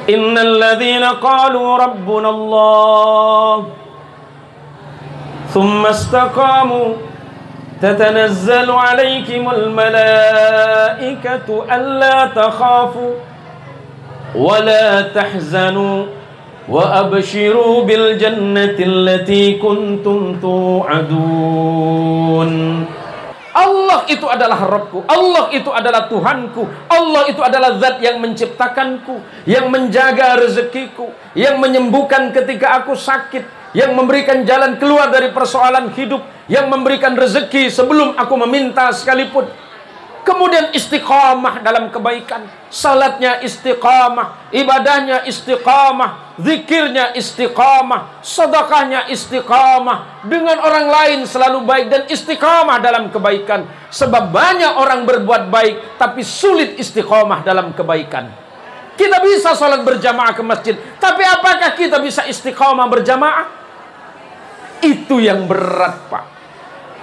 Innal ladzina qalu rabbuna Allah thumma istaqamu tatanazzalu alaihimul malaikatu alla takhafu wa la tahzanu wa abshiru bil jannati allati kuntum tu'adun. Allah itu adalah Rabbku, Allah itu adalah Tuhanku, Allah itu adalah zat yang menciptakanku, yang menjaga rezekiku, yang menyembuhkan ketika aku sakit, yang memberikan jalan keluar dari persoalan hidup, yang memberikan rezeki sebelum aku meminta sekalipun. Kemudian istiqamah dalam kebaikan, salatnya istiqamah, ibadahnya istiqamah, zikirnya istiqamah, sedekahnya istiqamah, dengan orang lain selalu baik dan istiqamah dalam kebaikan. Sebab banyak orang berbuat baik tapi sulit istiqamah dalam kebaikan. Kita bisa salat berjamaah ke masjid, tapi apakah kita bisa istiqamah berjamaah? Itu yang berat, Pak.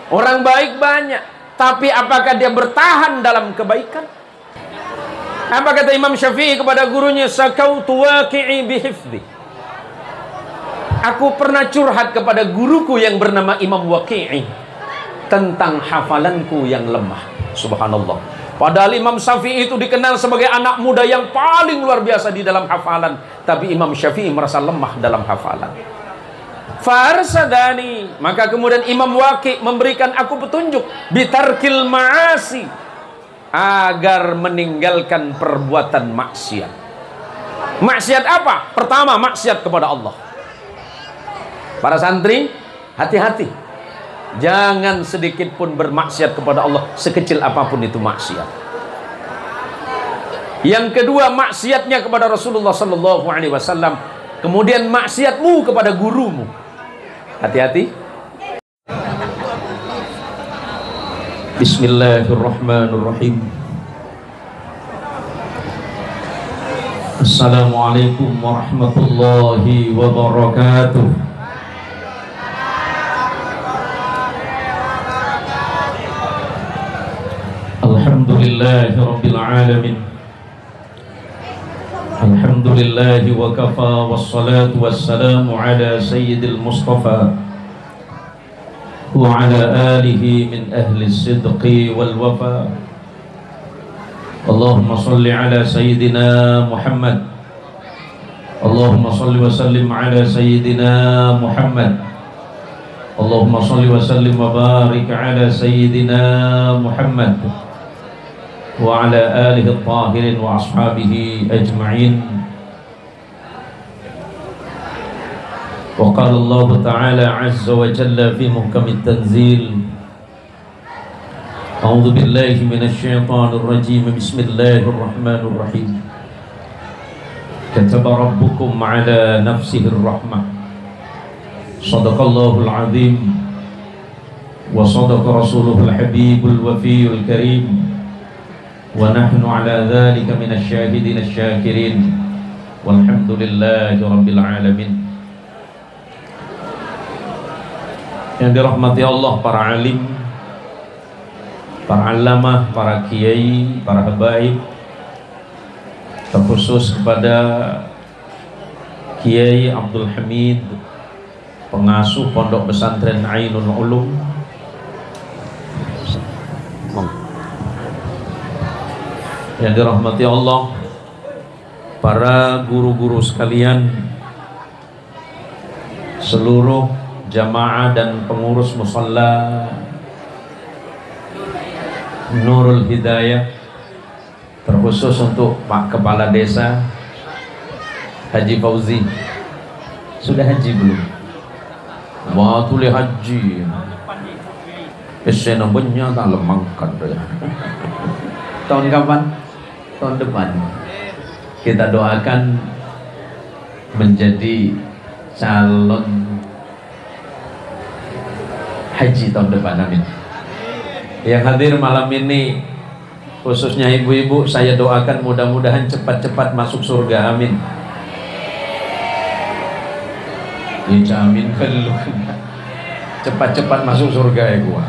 Orang baik banyak, tapi apakah dia bertahan dalam kebaikan? Apa kata Imam Syafi'i kepada gurunya? Sakautu waqi'i bihifdhi. Aku pernah curhat kepada guruku yang bernama Imam Waqi'i tentang hafalanku yang lemah. Subhanallah. Padahal Imam Syafi'i itu dikenal sebagai anak muda yang paling luar biasa di dalam hafalan, tapi Imam Syafi'i merasa lemah dalam hafalan. Farsadani, maka kemudian Imam Waqi' memberikan aku petunjuk bitarkil ma'asi, agar meninggalkan perbuatan maksiat. Maksiat apa? Pertama, maksiat kepada Allah. Para santri, hati-hati, jangan sedikit pun bermaksiat kepada Allah, sekecil apapun itu maksiat. Yang kedua, maksiatnya kepada Rasulullah sallallahu alaihi wasallam. Kemudian maksiatmu kepada gurumu. Hati-hati. Bismillahirrahmanirrahim. Assalamualaikum warahmatullahi wabarakatuh. Alhamdulillahi rabbil alamin. Alhamdulillahi wa kafa, wassalatu wassalamu ala sayyidil mustafa wa ala alihi min ahli sidqi wal wafa. Allahumma salli ala sayyidina Muhammad. Allahumma salli wa sallim ala sayyidina Muhammad. Allahumma salli wa sallim wa barik ala sayyidina Muhammad wa ala alihi at-tahirin wa ashabihi ajma'in. Wa qala Allah ta'ala azza wa jalla fi muhkamit tanzil. A'udzu billahi minasy syaithanir rajim. Bismillahir rahmanir rahim. Kataba rabbukum 'ala nafsihi ar-rahmah. Shadaqallahul 'azim wa shadaqa rasuluhul habibul wafiyul karim. Wa nahnu ala dhalika minasy syahidin asy-syakirin. Walhamdulillahi rabbil alamin. Yang dirahmati Allah, para alim, para alamah, para kiai, para habaib, terkhusus kepada Kiai Abdul Hamid, pengasuh Pondok Pesantren Ainul Ulum. Yang dirahmati Allah, para guru-guru sekalian, seluruh jamaah dan pengurus musalla Nurul Hidayah, terkhusus untuk Pak Kepala Desa Haji Fauzi. Sudah haji belum? Watuli haji. Esena banyak tak lemangkan. Tahun kapan? Tahun depan. Kita doakan menjadi calon haji tahun depan, amin. Yang hadir malam ini, khususnya ibu-ibu, saya doakan mudah-mudahan cepat-cepat masuk surga, amin. Amin. Cepat-cepat masuk surga ya gua.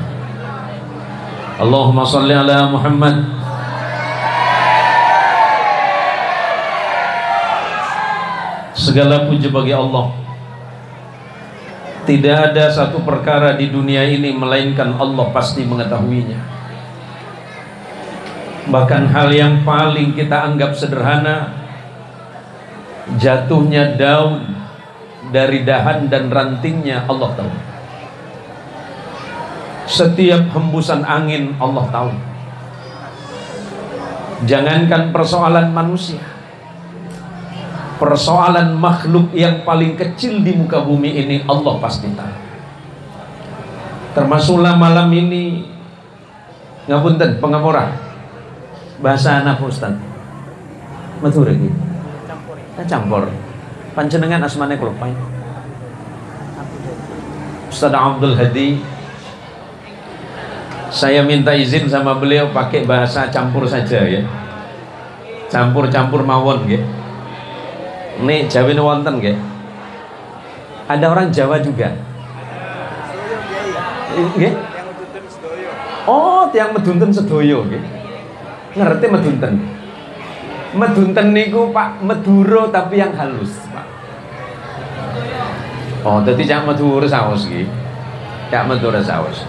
Allahumma sholli ala Muhammad. Segala puji bagi Allah. Tidak ada satu perkara di dunia ini melainkan Allah pasti mengetahuinya. Bahkan hal yang paling kita anggap sederhana, jatuhnya daun dari dahan dan rantingnya, Allah tahu. Setiap hembusan angin Allah tahu. Jangankan persoalan manusia, persoalan makhluk yang paling kecil di muka bumi ini Allah pasti tahu. Termasuklah malam ini, ngapunten pengapura bahasa anak Ustaz matur iki campur panjenengan asmane kelupa Ustaz Abdul Hadi. Saya minta izin sama beliau pakai bahasa campur saja ya, campur-campur mawon ya. Ini Jawa ini wonten nggih? Ada orang Jawa juga. Nggih? Oh, tiang medunten sedoyo nggih. Ngerti medunten? Medunten niku Pak Meduro tapi yang halus, Pak. Oh, dadi cak Meduro saus nggih. Cak Meduro saus.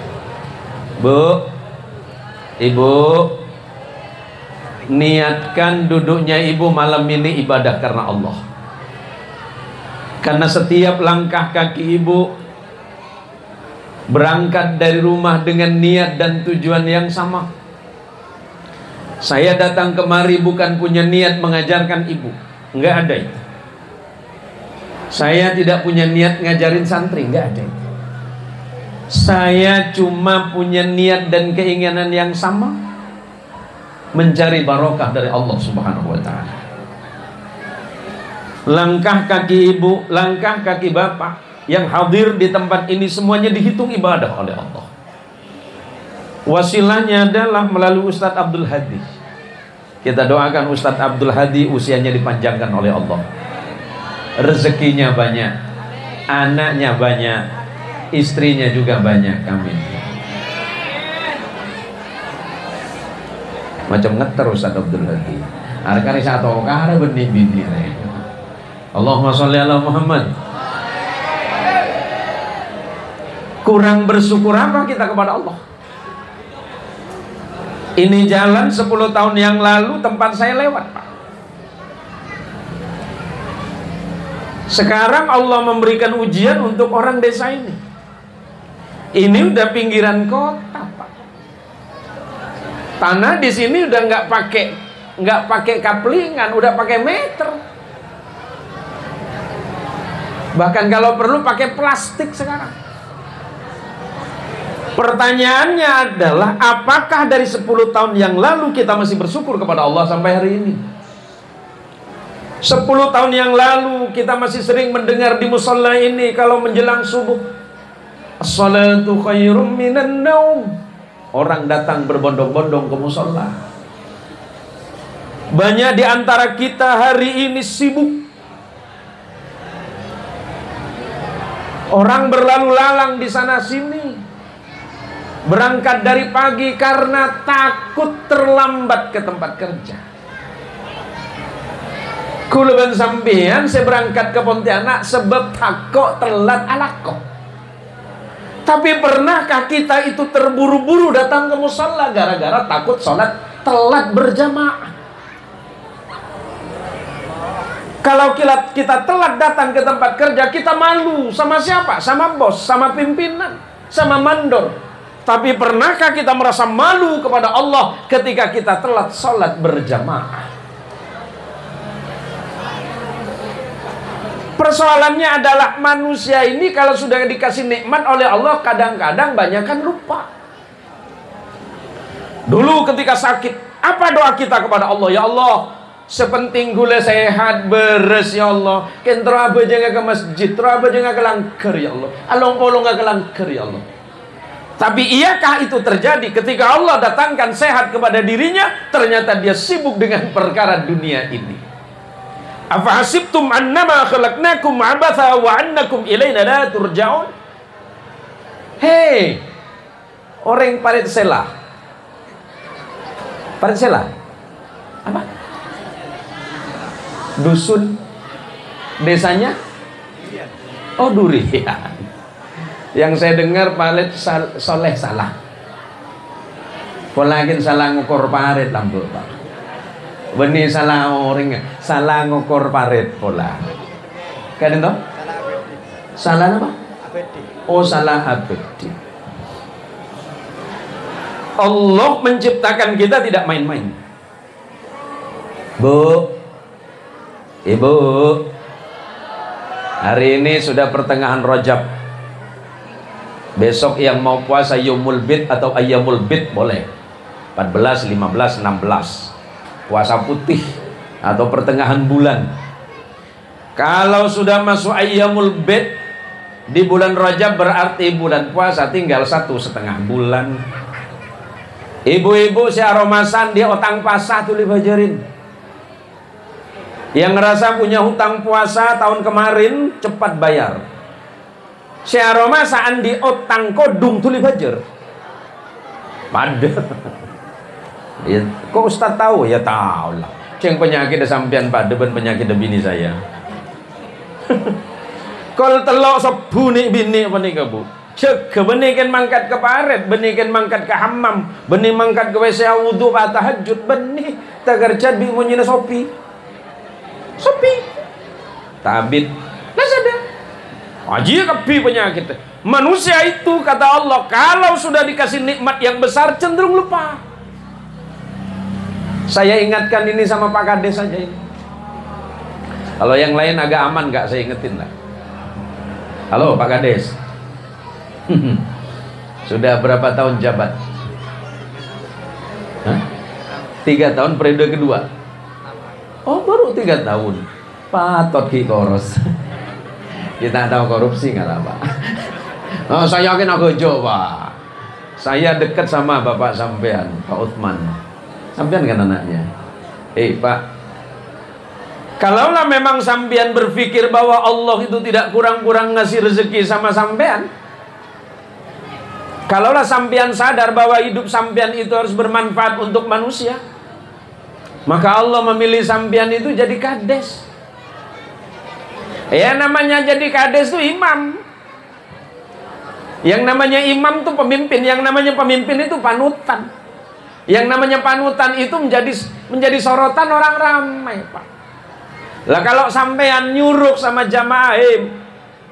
Bu, Ibu, niatkan duduknya Ibu malam ini ibadah karena Allah. Karena setiap langkah kaki Ibu berangkat dari rumah dengan niat dan tujuan yang sama. Saya datang kemari bukan punya niat mengajarkan Ibu, enggak ada itu. Saya tidak punya niat ngajarin santri, enggak ada itu. Saya cuma punya niat dan keinginan yang sama, mencari barokah dari Allah Subhanahu wa ta'ala. Langkah kaki Ibu, langkah kaki Bapak yang hadir di tempat ini semuanya dihitung ibadah oleh Allah. Wasilahnya adalah melalui Ustadz Abdul Hadi. Kita doakan Ustadz Abdul Hadi usianya dipanjangkan oleh Allah, rezekinya banyak, anaknya banyak, istrinya juga banyak. Amin. Macam ngeter Ustaz Abdul Hadi. Arkane satu kare benih bini. Allahumma sholli ala Muhammad. Kurang bersyukur apa kita kepada Allah? Ini jalan 10 tahun yang lalu tempat saya lewat, Pak. Sekarang Allah memberikan ujian untuk orang desa ini. Ini udah pinggiran kota, Pak. Tanah di sini udah nggak pakai kaplingan, udah pakai meter. Bahkan kalau perlu pakai plastik sekarang. Pertanyaannya adalah, apakah dari 10 tahun yang lalu kita masih bersyukur kepada Allah sampai hari ini? 10 tahun yang lalu kita masih sering mendengar di musalla ini kalau menjelang subuh, as-salatu khairum minan naum. Orang datang berbondong-bondong ke musalla. Banyak di antara kita hari ini sibuk. Orang berlalu lalang di sana sini, berangkat dari pagi karena takut terlambat ke tempat kerja. Kula ben sampean saya berangkat ke Pontianak sebab takut telat alako. Tapi pernahkah kita itu terburu-buru datang ke musalla gara-gara takut sholat telat berjamaah? Kalau kita telat datang ke tempat kerja, kita malu sama siapa? Sama bos, sama pimpinan, sama mandor. Tapi pernahkah kita merasa malu kepada Allah ketika kita telat sholat berjamaah? Persoalannya adalah manusia ini kalau sudah dikasih nikmat oleh Allah, kadang-kadang banyak kan lupa. Dulu ketika sakit, apa doa kita kepada Allah? Ya Allah, sepenting gula sehat beres ya Allah, kentro apa jangan ke masjid, tro apa jangan ke langker ya Allah, along polong ke langker ya Allah. Tapi iyakah itu terjadi ketika Allah datangkan sehat kepada dirinya, ternyata dia sibuk dengan perkara dunia ini? Afahasibtum annama khalaqnakum abatha wa annakum ilaina la turja'un. Hei, orang Paredsela. Paredsela apa? Dusun Desanya? Oh, Durian. Yang saya dengar palet soleh salah. Polakin salah ngukur paret lampu Pak. Benih salah orang, salah ngukur paret pola. Kan itu? Salah apa? Oh, salah abadi. Allah menciptakan kita tidak main-main. Bu, Ibu, hari ini sudah pertengahan Rajab. Besok yang mau puasa Yaumul Bid atau Ayyamul Bid boleh. 14, 15, 16. Puasa putih atau pertengahan bulan. Kalau sudah masuk Ayyamul Bid di bulan Rajab berarti bulan puasa tinggal 1,5 bulan. Ibu-ibu si aromasan dia utang puasa tuh dibajarin. Yang ngerasa punya hutang puasa tahun kemarin cepat bayar. Si aromasaan di utang kodung tuh dibajar. Pada. Ya, kok Ustaz tahu? Ya tahu lah. Ceng penyakit sampean pada ben penyakit bini saya. Kalau telok sebu nih bini apa nih kabu? Cek benih kan mangkat ke paret, benih kan mangkat ke hammam, benih mangkat ke WC wudu atau tahajud, benih tagar jadi munyinya sopi tabit lazada aji kepi penyakit. Manusia itu kata Allah kalau sudah dikasih nikmat yang besar cenderung lupa. Saya ingatkan ini sama Pak Kades saja ini. Kalau yang lain agak aman nggak saya ingetin lah. Halo Pak Kades. Sudah berapa tahun jabat? 3 tahun periode kedua. Oh baru 3 tahun. Patot ki koros. Kita tahu korupsi nggak lah Pak? Oh saya yakin aku Pak. Saya dekat sama bapak sampean Pak Uthman. Sampean kan anaknya. Pak, kalaulah memang sampean berpikir bahwa Allah itu tidak kurang-kurang ngasih rezeki sama sampean, kalaulah sampean sadar bahwa hidup sampean itu harus bermanfaat untuk manusia, maka Allah memilih sampean itu jadi kades. Ya namanya jadi kades itu imam. Yang namanya imam itu pemimpin, yang namanya pemimpin itu panutan. Yang namanya panutan itu menjadi sorotan orang ramai, Pak. Lah kalau sampean nyuruh sama jamaah,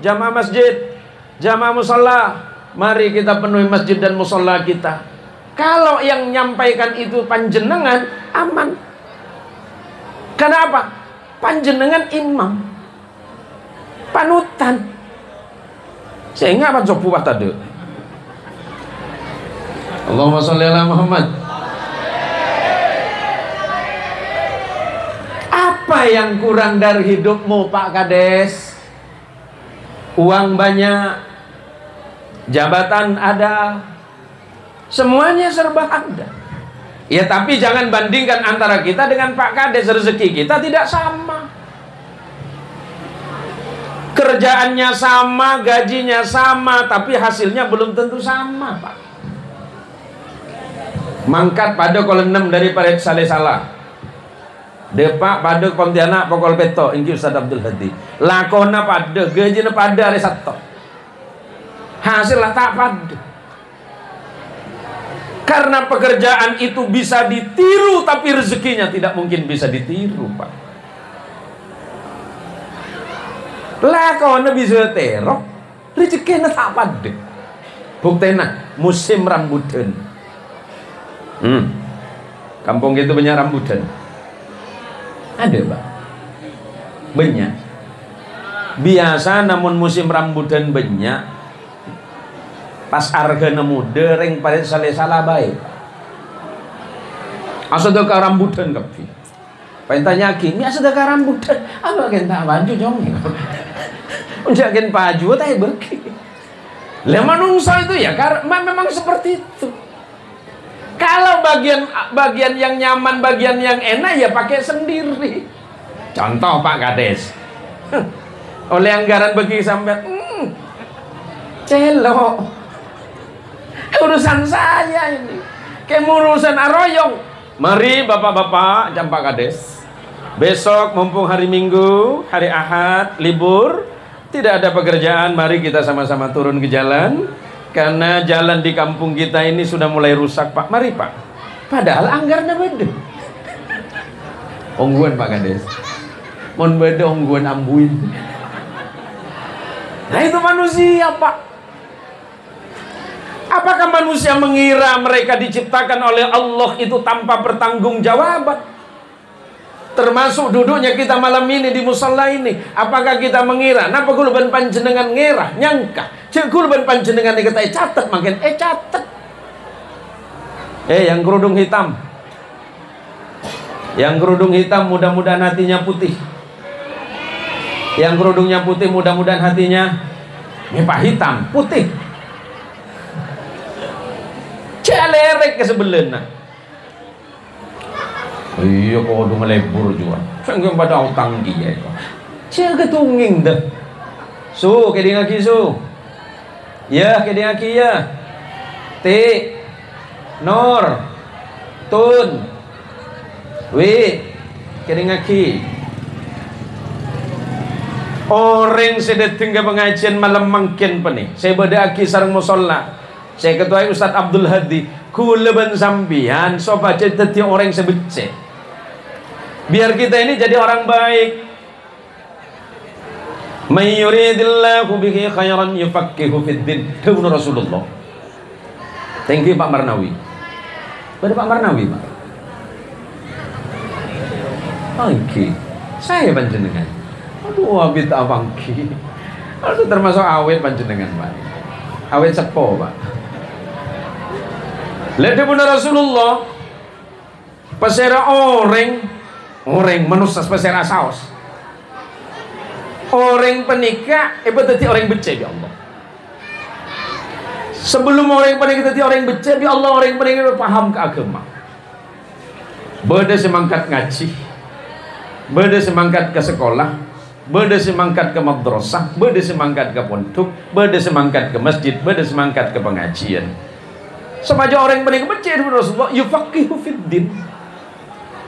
jamaah masjid, jamaah musola, mari kita penuhi masjid dan musola kita. Kalau yang nyampaikan itu panjenengan, aman. Kenapa? Panjenengan imam, panutan. Sehingga apa coba tadi? Allahumma sholli ala Muhammad. Apa yang kurang dari hidupmu Pak Kades? Uang banyak, jabatan ada, semuanya serba ada. Ya tapi jangan bandingkan antara kita dengan Pak Kades. Rezeki kita tidak sama, kerjaannya sama, gajinya sama, tapi hasilnya belum tentu sama, Pak. Mangkat pada kolom 6 dari Paret Saleh Salah. Depak pada Pontianak pokol peto ingki Ustaz Abdul Hadi. Lakona pada, gajinya pada resato. Hasilnya tak pada. Karena pekerjaan itu bisa ditiru, tapi rezekinya tidak mungkin bisa ditiru, Pak. Lakona bisa terok, rezekinya tak pada. Buktena musim rambutan. Kampung itu banyak rambutan. Ada Pak, banyak. Biasa namun musim rambutan banyak. Pas harganya muda, ring Paret Saleh Salah baik. Asal ke rambutan kapi. Pengen tanya kini asal ke rambutan. Apa kita baju jong? Unjakin baju tapi berki. Lah manungsa itu ya memang seperti itu. Kalau bagian yang nyaman, bagian yang enak ya pakai sendiri. Contoh Pak Kades, oleh anggaran bagi sampai celok. Urusan saya ini, kayak urusan aroyong. Mari bapak-bapak, jam Pak Kades, Besok mumpung hari Minggu, hari Ahad, libur, tidak ada pekerjaan, mari kita sama-sama turun ke jalan. Karena jalan di kampung kita ini sudah mulai rusak, Pak. Mari, Pak. Padahal anggarannya beda. Ongguan, Pak Kades. Mon beda ongguan ambuin. Nah itu manusia, Pak. Apakah manusia mengira mereka diciptakan oleh Allah itu tanpa pertanggungjawaban? Termasuk duduknya kita malam ini di musala ini. Apakah kita mengira napa guluban panjenengan ngerah nyangka cek guluban panjenengan ini kita catat makin catat. Yang kerudung hitam, yang kerudung hitam mudah-mudahan hatinya putih. Yang kerudungnya putih mudah-mudahan hatinya mepah hitam putih. Celerek ke sebelahnya. Iya kok udah melebur juga. Sanggup pada utang dia itu. Siapa ketunging dah. Su, keding aki su. Ya, keding aki ya. T, Nor, Tun, W, keding aki. Orang sedeting ke pengajian malam mangkin penih. Saya beda aki sarang musola. Saya ketua Ustaz Abdul Hadi. Kuleban sambian, sobat jadi orang sebecek. Biar kita ini jadi orang baik. May yuridillahu bihi khairan yufaqihu fid din. Itu Rasulullah. Thank you Pak Marnawi. Pada Pak Marnawi, Pak. Oke. Saya panjenengan. Aduh, abit abangki. Aduh termasuk awet panjenengan, Pak. Awet sepo, Pak. Lihat benar Rasulullah. Pasera orang manusia pasera saus. Orang penikah, berarti orang becek ya Allah. Sebelum orang penikah berarti orang becek ya Allah, orang penikah paham ke agama. Beda semangkat ngaji, beda semangkat ke sekolah, beda semangkat ke madrasah, beda semangkat ke pondok, beda semangkat ke masjid, beda semangkat ke pengajian. Semaja orang paling becek Rasulullah yufaqihu fid din.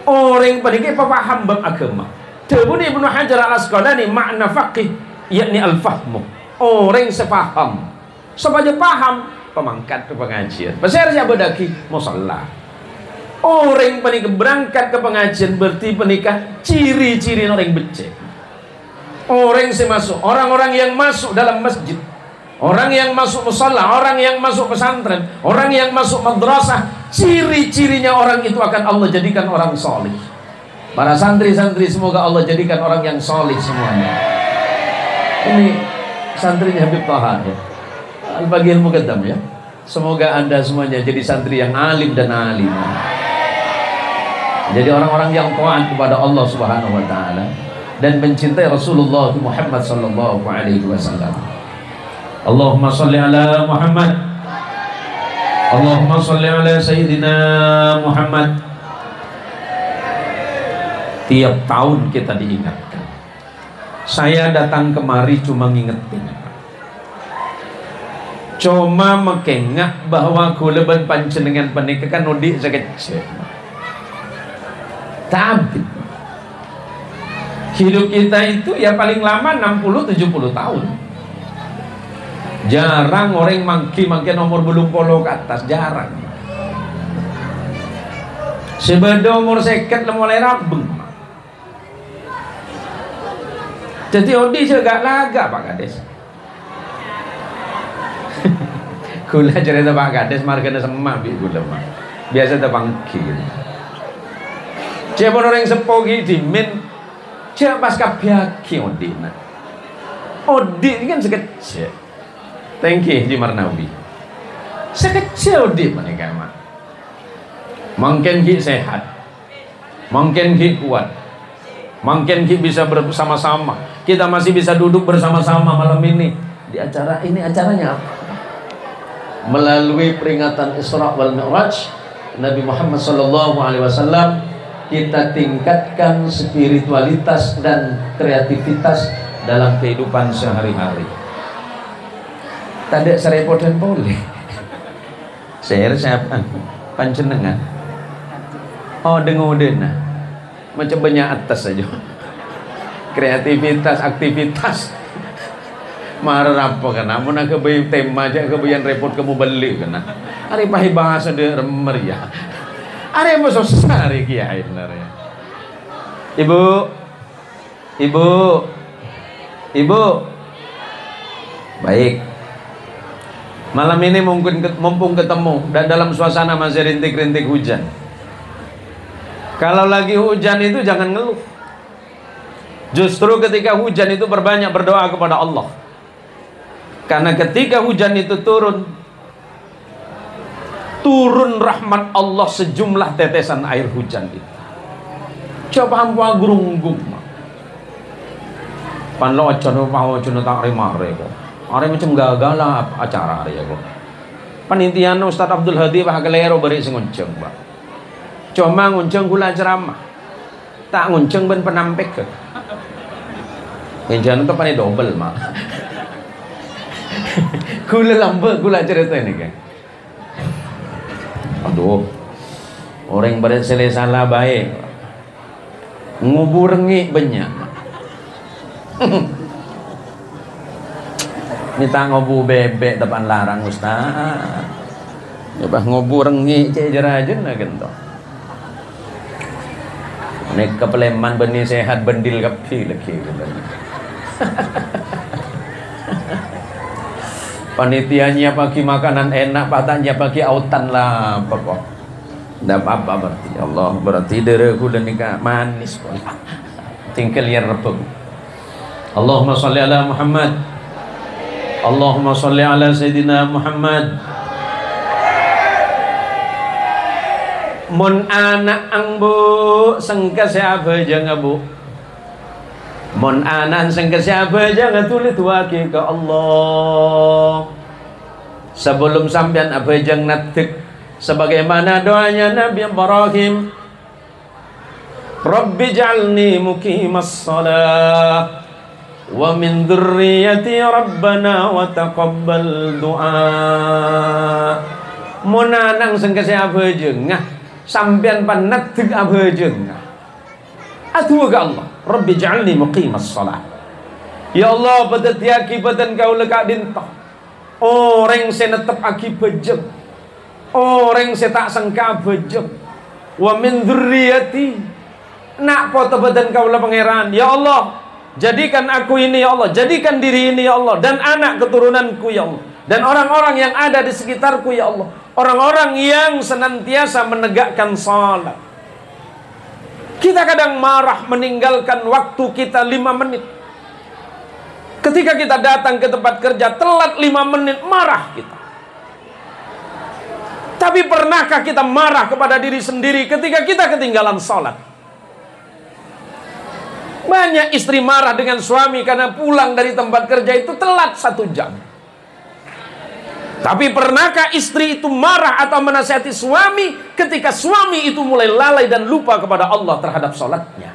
Orang paling paham bab agama. Tebuni Ibnu Hajar Al-Asqalani makna faqih yakni al-fahmu. Orang sepaham. Semaja paham pemangkat ke pengajian. Pasal siapa daki musalla. Orang paling berangkat ke pengajian berarti penikah ciri-ciri orang becek. Orang semasuk orang-orang yang masuk dalam masjid. Orang yang masuk musalla, orang yang masuk pesantren, orang yang masuk madrasah, ciri-cirinya orang itu akan Allah jadikan orang solih. Para santri-santri semoga Allah jadikan orang yang solih semuanya. Ini santrinya Habib Taha ya. Al-Bagian Muqaddam ya. Semoga anda semuanya jadi santri yang alim dan alim. Jadi orang-orang yang taat kepada Allah Subhanahu wa taala dan mencintai Rasulullah Muhammad sallallahu alaihi wasallam. Allahumma salli ala Muhammad. Allahumma salli ala Sayyidina Muhammad. Tiap tahun kita diingatkan. Saya datang kemari cuma ngingetin, cuma mengengak bahwa kuleban panjenengan pernikahan udik sekecil. Tapi hidup kita itu ya paling lama 60-70 tahun. Jarang orang mangki nomor belum polo ke atas, jarang. Sebeda umur seket mulai rabeng. Jadi odi juga laga Pak Kades. Kula cerita Pak Kades margana semak bi kula mah. Biasa tepangki. Siapa orang sepogi dimin cek pas kabyaki odi nah. Odi kan sekecil. Thank you Haji Marnawi. Sekecil di menikah mah. Mungkin ki sehat, mungkin ki kuat, mungkin ki bisa bersama-sama. Kita masih bisa duduk bersama-sama malam ini di acara ini. Acaranya apa? Melalui peringatan Isra wal Mi'raj Nabi Muhammad SAW, kita tingkatkan spiritualitas dan kreativitas dalam kehidupan sehari-hari. Tadi serepotan boleh. Saya siapa? Panjenengan. Oh dengodena. macam banyak atas saja. Kreativitas, aktivitas. Marah apa kena? Mau nak kebayi tema aja kebayan repot kamu beli kena. Hari pahi bahasa de meriah. Hari mau susah hari kiai ya. Ibu. Baik. Malam ini mumpung ketemu dan dalam suasana masih rintik-rintik hujan. Kalau lagi hujan itu jangan ngeluh. Justru ketika hujan itu berbanyak berdoa kepada Allah. Karena ketika hujan itu turun rahmat Allah sejumlah tetesan air hujan itu. Coba hampa gerunggung. Pan lo cono mau cono tak remare kok. Are macam gagal lah acara hari kok. Panitia Ustaz Abdul Hadi bah kelero beri sengonceng, Pak. Cuma ngonceng gula ceramah. Tak ngonceng ben penampek ke. Jangan tuh pani double mak. Gula lambe gula cerita ini kan. Aduh, orang pada salah baik, nguburengi banyak. Minta ngobu bebek depan larang Ustaz. Ya bah nguburengi cejerajun lah gitu. Nek kepeleman benih sehat bendil kapi lagi gitu. Panitianya bagi makanan enak, patahnya bagi autan lah pokok. Ndak apa-apa berarti Allah berarti dereku dan nikah manis pun. Tinggal ya rebung. Allahumma sholli ala Muhammad. Allahumma sholli ala Sayyidina Muhammad. Mun anak angbu sengka siapa jangan bu. Mon anan sing siapa jangan tulis waki ke Allah. Sebelum sampean apa jang natik sebagaimana doanya Nabi Ibrahim. Rabbi ij'alni muqimas shalah wa min dzurriyyati rabbana wa taqabbal du'a. Mon anan sing siapa jengah sampean pan natik apa jengah. Atuh ke Allah. Rabbi ja'alni muqimas salat. Ya Allah pada tiaki badan kau lekak dintah. Orang senetep aki bejek. Orang setak sangka bejek. Wa min dzurriyyati. Nak foto badan kau la pangeran. Ya Allah, jadikan aku ini ya Allah, jadikan diri ini ya Allah, dan anak keturunanku ya Allah, dan orang-orang yang ada di sekitarku ya Allah, orang-orang yang senantiasa menegakkan salat. Kita kadang marah meninggalkan waktu kita 5 menit. Ketika kita datang ke tempat kerja telat 5 menit, marah kita. Tapi pernahkah kita marah kepada diri sendiri ketika kita ketinggalan sholat? Banyak istri marah dengan suami karena pulang dari tempat kerja itu telat 1 jam. Tapi pernahkah istri itu marah atau menasihati suami ketika suami itu mulai lalai dan lupa kepada Allah terhadap sholatnya?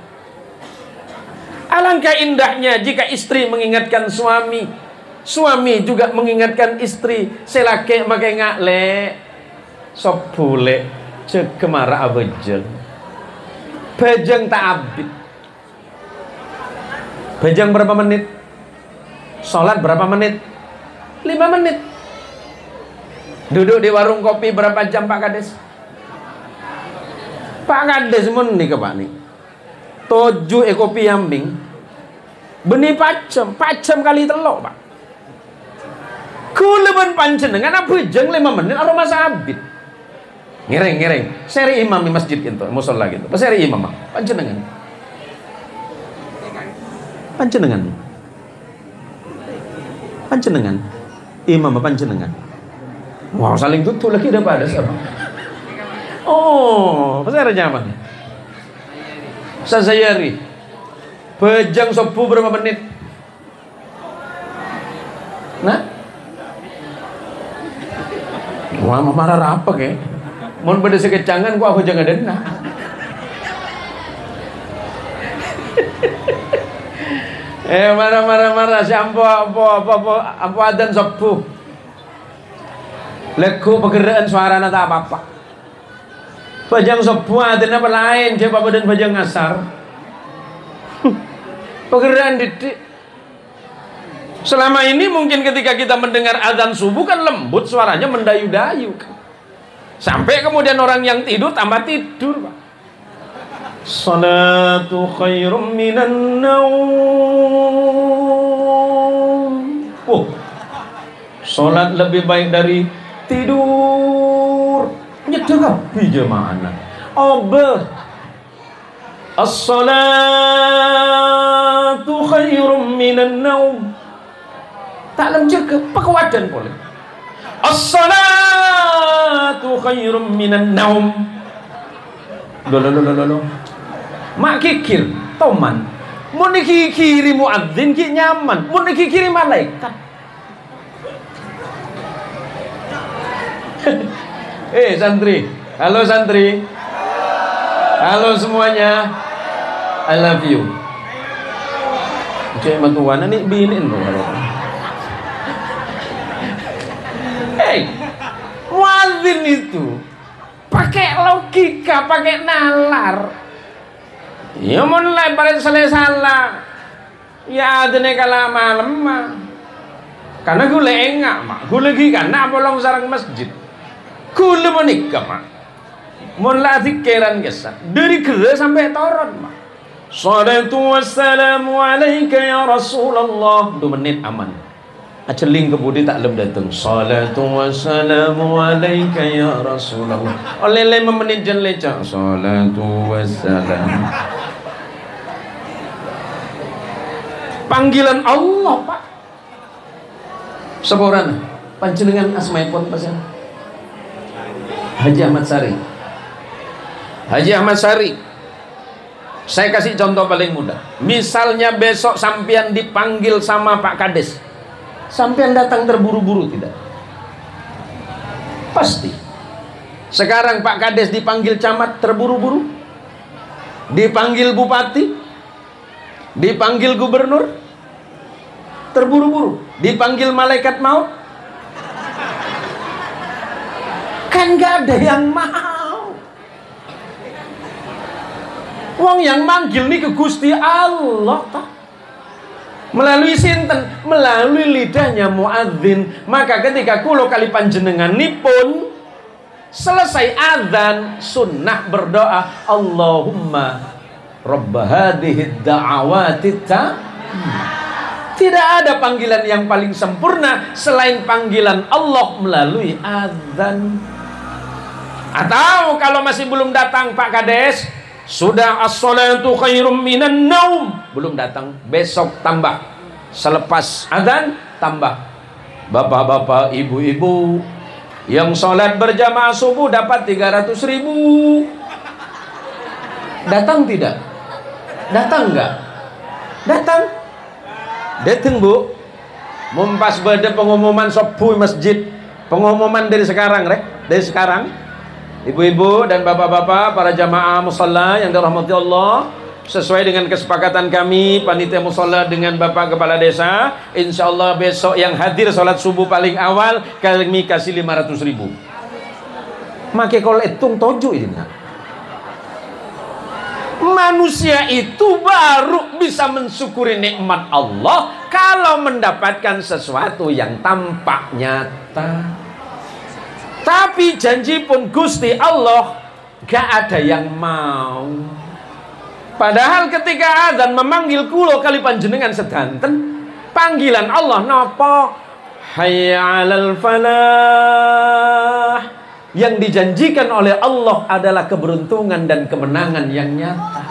Alangkah indahnya jika istri mengingatkan suami, suami juga mengingatkan istri. Selake makai ngakle sop bule cek kemara abejeng bejeng tak abid. Bejeng berapa menit? Sholat berapa menit? 5 menit. Duduk di warung kopi berapa jam Pak Kades? Pak Kades mun nih ke Pak nih 7 kopi ambing benih pacem kali telok Pak. Kuleban panjenengan apa jeng 5 menit aroma sabit. Ngereng seri imam di masjid gitu musola gitu. Pas seri imam panjenengan imam panjenengan. Wow, saling tutup lagi dah pada siapa? Oh, pasal nyaman. Sazayari. Bejang sopu berapa menit? Nah? Wah, marah apa ke? Mun pada sekecangan gua apa jangan dena. Marah siapa apa adan sopu. Leko pekerjaan suarana tak apa-apa. Bajang sebuah dan apa lain coba badan bajang ngasar. Pekerjaan didik. Selama ini mungkin ketika kita mendengar azan subuh kan lembut suaranya, mendayu-dayu kan. Sampai kemudian orang yang tidur tambah tidur, Pak. Salatu khairum minan naum. Salat lebih baik dari tidur. Nyedekapi jemaah. Obah. As-salatu khairum minan naum. Tak lemjaga pekuatan boleh. As-salatu khairum minan naum. Loh. Mak kikir toman. Mun dikikiri muadzin ki nyaman, mun dikikiri malaikat. Santri. Halo santri. Halo semuanya. I love you. Cek matuan nih binin loh. Muadzin itu pakai logika, pakai nalar. Ya mulai balik salah. Ya adene kala malam mah. Karena gue enggak mak. Gue lagi karena bolong sarang masjid. Gue menikah mak. Mulai dikeran kesat dari kera sampai toron mak. Salatu wassalamu alaika ya Rasulullah. 2 menit aman. Aceling kebudi tak lem datang. Salatu wassalamu alaika ya Rasulullah. Oleh 5 menit jan lecak. Salatu wassalam. Panggilan Allah, Pak. Seborana panjenengan asmaipun pasal Haji Ahmad Sari. Haji Ahmad Sari. Saya kasih contoh paling mudah. Misalnya besok sampean dipanggil sama Pak Kades. Sampean datang terburu-buru tidak? Pasti. Sekarang Pak Kades dipanggil camat terburu-buru. Dipanggil bupati. Dipanggil gubernur terburu-buru. Dipanggil malaikat maut. Kan gak ada yang mau. Wong yang manggil nih ke Gusti Allah tak? Melalui sinten, melalui lidahnya muadzin. Maka ketika kulo kali panjenengan nipun selesai azan, sunnah berdoa, Allahumma Rabb hadhihi da'awati. Tidak ada panggilan yang paling sempurna selain panggilan Allah melalui azan. Atau kalau masih belum datang Pak Kades, sudah as-salatu khairum minan naum, belum datang, besok tambah. Selepas azan tambah. Bapak-bapak, ibu-ibu yang sholat berjamaah subuh dapat 300.000. Datang tidak? Datang enggak? Datang. Datang bu. Mempas pada pengumuman sopuh masjid. Pengumuman dari sekarang rek. Dari sekarang. Ibu-ibu dan bapak-bapak, para jamaah musalla yang dirahmati Allah, sesuai dengan kesepakatan kami panitia musalla dengan Bapak Kepala Desa, insya Allah besok yang hadir sholat subuh paling awal kami kasih 500.000. Makai kalau hitung toju ini. Manusia itu baru bisa mensyukuri nikmat Allah kalau mendapatkan sesuatu yang tampak nyata. Tapi janji pun Gusti Allah gak ada yang mau. Padahal ketika azan memanggil kulo kali panjenengan sedanten, panggilan Allah napa? Hayya 'alal falah. Yang dijanjikan oleh Allah adalah keberuntungan dan kemenangan yang nyata.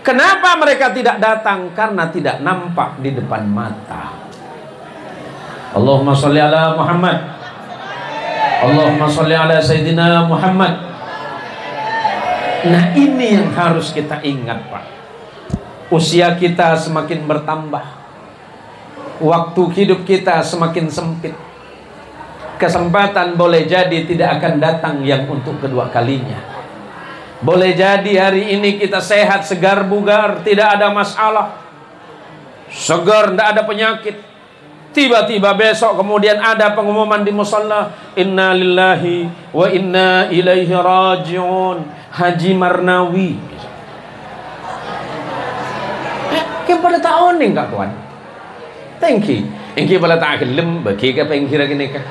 Kenapa mereka tidak datang? Karena tidak nampak di depan mata. Allahumma sholli ala Muhammad. Allahumma sholli ala Sayyidina Muhammad. Nah ini yang harus kita ingat Pak. Usia kita semakin bertambah. Waktu hidup kita semakin sempit. Kesempatan boleh jadi tidak akan datang yang untuk kedua kalinya. Boleh jadi hari ini kita sehat, segar, bugar, tidak ada masalah. Segar, tidak ada penyakit. Tiba-tiba besok kemudian ada pengumuman di musalla, inna lillahi wa inna ilaihi raji'un. Haji Marnawi. Kayak pada tahun nih kak tuan. Thank you. Engki pada tak gelem bagi ke pengkira gini kah?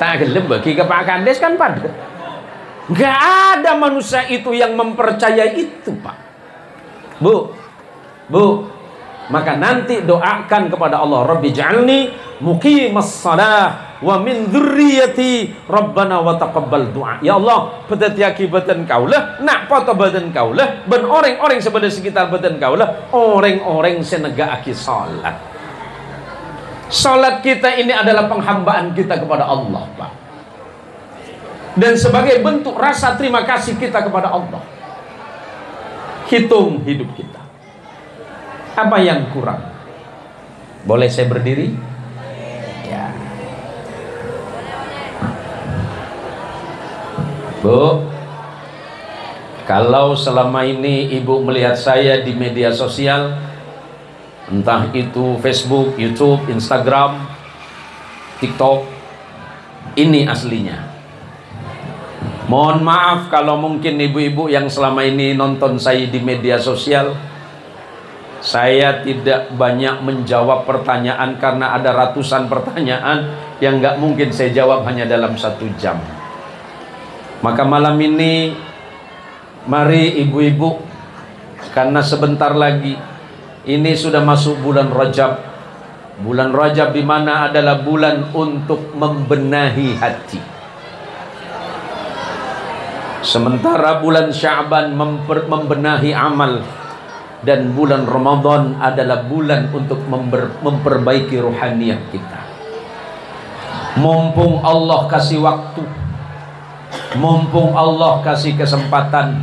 Tak gelem bagi ke Pak Kades kan pada. Gak ada manusia itu yang mempercayai itu Pak. Bu, maka nanti doakan kepada Allah, Rabbi ja'alni muqimas salah wa min dzurriyyati Rabbana wa taqabbal du'a. Ya Allah, petetiaki badan kaulah, nak poto badan kaulah, ben orang-orang sebenarnya sekitar badan kaulah, orang-orang senegakake salat. Salat kita ini adalah penghambaan kita kepada Allah, Pak. Dan sebagai bentuk rasa terima kasih kita kepada Allah. Hitung hidup kita. Apa yang kurang? Boleh saya berdiri? Ya. Bu, kalau selama ini ibu melihat saya di media sosial, entah itu Facebook, YouTube, Instagram, TikTok, ini aslinya. Mohon maaf kalau mungkin ibu-ibu yang selama ini nonton saya di media sosial, saya tidak banyak menjawab pertanyaan karena ada ratusan pertanyaan yang nggak mungkin saya jawab hanya dalam 1 jam. Maka malam ini, mari ibu-ibu, karena sebentar lagi ini sudah masuk bulan Rajab. Bulan Rajab di mana adalah bulan untuk membenahi hati. Sementara bulan Sya'ban membenahi amal, dan bulan Ramadan adalah bulan untuk memperbaiki ruhaniyah kita. Mumpung Allah kasih waktu, mumpung Allah kasih kesempatan,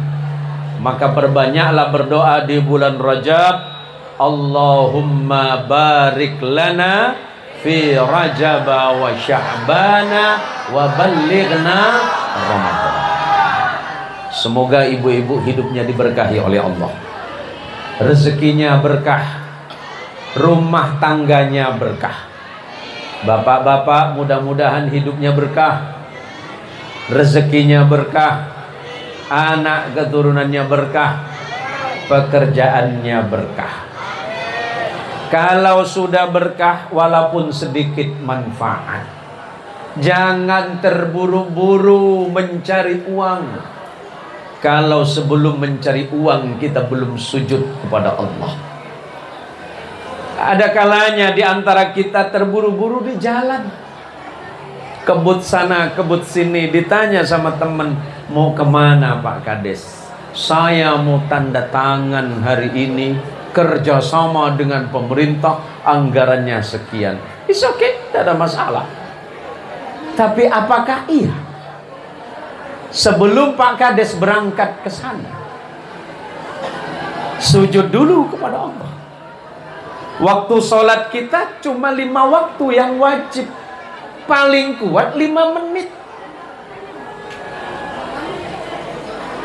maka perbanyaklah berdoa di bulan Rajab. Allahumma barik lana fi Rajab wa Sya'bana wa ballighna Ramadan. Semoga ibu-ibu hidupnya diberkahi oleh Allah. Rezekinya berkah, rumah tangganya berkah. Bapak-bapak mudah-mudahan hidupnya berkah, rezekinya berkah, anak keturunannya berkah, pekerjaannya berkah. Kalau sudah berkah, walaupun sedikit manfaat, jangan terburu-buru mencari uang. Kalau sebelum mencari uang kita belum sujud kepada Allah. Ada kalanya di antara kita terburu-buru di jalan, kebut sana kebut sini, ditanya sama teman, mau kemana Pak Kades? Saya mau tanda tangan hari ini, kerjasama dengan pemerintah, anggarannya sekian. It's okay, tidak ada masalah. Tapi apakah iya? Sebelum Pak Kades berangkat ke sana, sujud dulu kepada Allah. Waktu sholat kita cuma 5 waktu yang wajib, paling kuat 5 menit.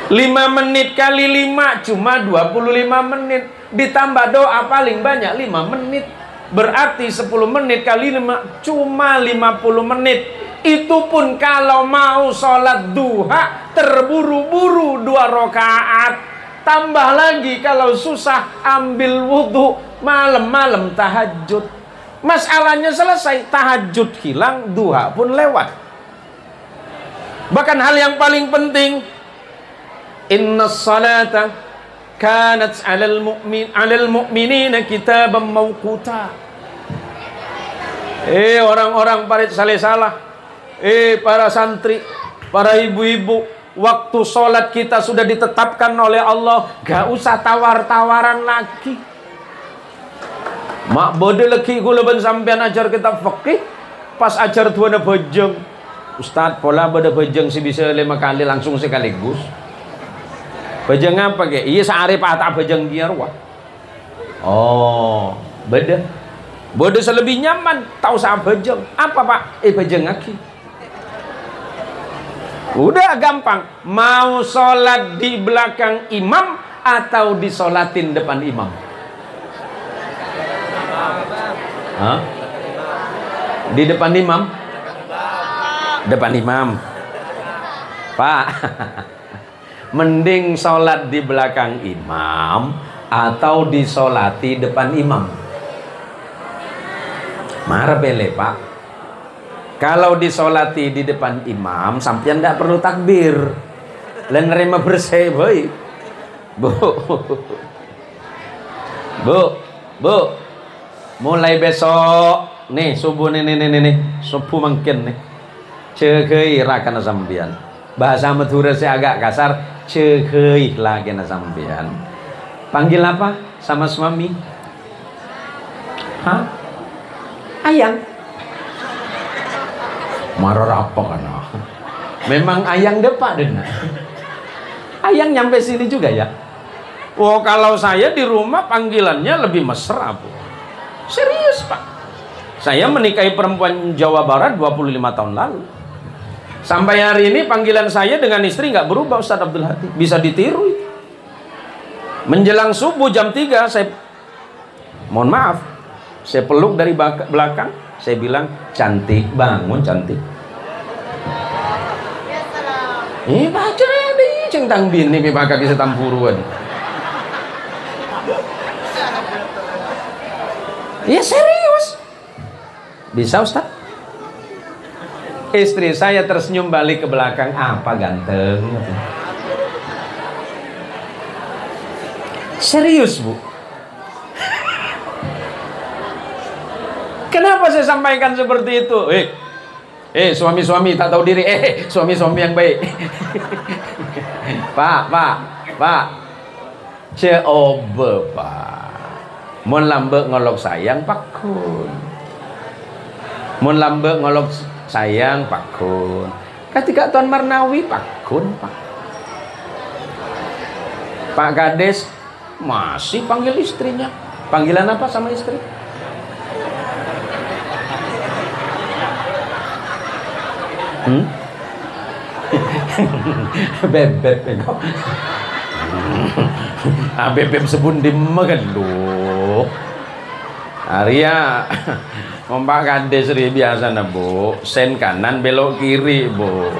5 menit kali 5 cuma 25 menit. Ditambah doa paling banyak 5 menit. Berarti 10 menit kali 5 cuma 50 menit. Itu pun kalau mau sholat duha terburu-buru 2 rakaat. Tambah lagi kalau susah ambil wudhu, malam-malam tahajud. Masalahnya selesai, tahajud hilang, duha pun lewat. Bahkan hal yang paling penting, innas salata kanat 'alal mu'minina kitaban mawquta. Orang-orang parit salah. Para santri, para ibu-ibu, waktu sholat kita sudah ditetapkan oleh Allah, gak usah tawar-tawaran lagi. Mak bodoh lagi gula ben sampean ajar kita fikih, pas ajar tuana bejeng. Ustaz pola pada bejeng sih bisa 5 kali langsung sekaligus. Bejeng apa ke? Iya sehari patah bejeng biar wah. Oh, beda. Bodoh selebih nyaman, tahu sah bejeng. Apa Pak? Bejeng lagi. Udah gampang. Mau sholat di belakang imam atau disolatin depan imam? Hah? Di depan imam? Depan imam. Pak, Mending sholat di belakang imam atau disolati depan imam? Marah bele pak. Kalau disolati di depan imam, sampean tidak perlu takbir. Len nerima bersih boy. Bu, bu, mulai besok nih subuh nih subuh makin nih. Cekei rakan sampean. Bahasa Madura saya agak kasar. Cekei lagi sampean. Panggil apa sama suami? Hah? Ayang. Marah apa kan? Memang ayang depak dena. Ayang nyampe sini juga ya. Oh, kalau saya di rumah panggilannya lebih mesra, Bu. Serius, Pak. Saya menikahi perempuan Jawa Barat 25 tahun lalu. Sampai hari ini panggilan saya dengan istri nggak berubah, Ustadz Abdul Hadi. Bisa ditiru itu. Menjelang subuh jam 3 saya, mohon maaf, saya peluk dari belakang, saya bilang, cantik, bangun cantik. Ini baca nih, centang bini maka bisa tampuruan. Ya serius. Bisa Ustaz? Istri saya tersenyum balik ke belakang, apa ganteng. Serius Bu. Kenapa saya sampaikan seperti itu? Suami-suami tak tahu diri. Suami-suami yang baik. Pak. Coba Pak. Mun lambe ngolok sayang pakun. Mun lambe ngolok sayang pakun. Ketika Tuan Marnawi pakun Pak. Pak Kades masih panggil istrinya. Panggilan apa sama istri? Bebek kok. Bebek sebundim makan lu. Arya Pak Kades biasa na Bu, sen kanan belok kiri Bu.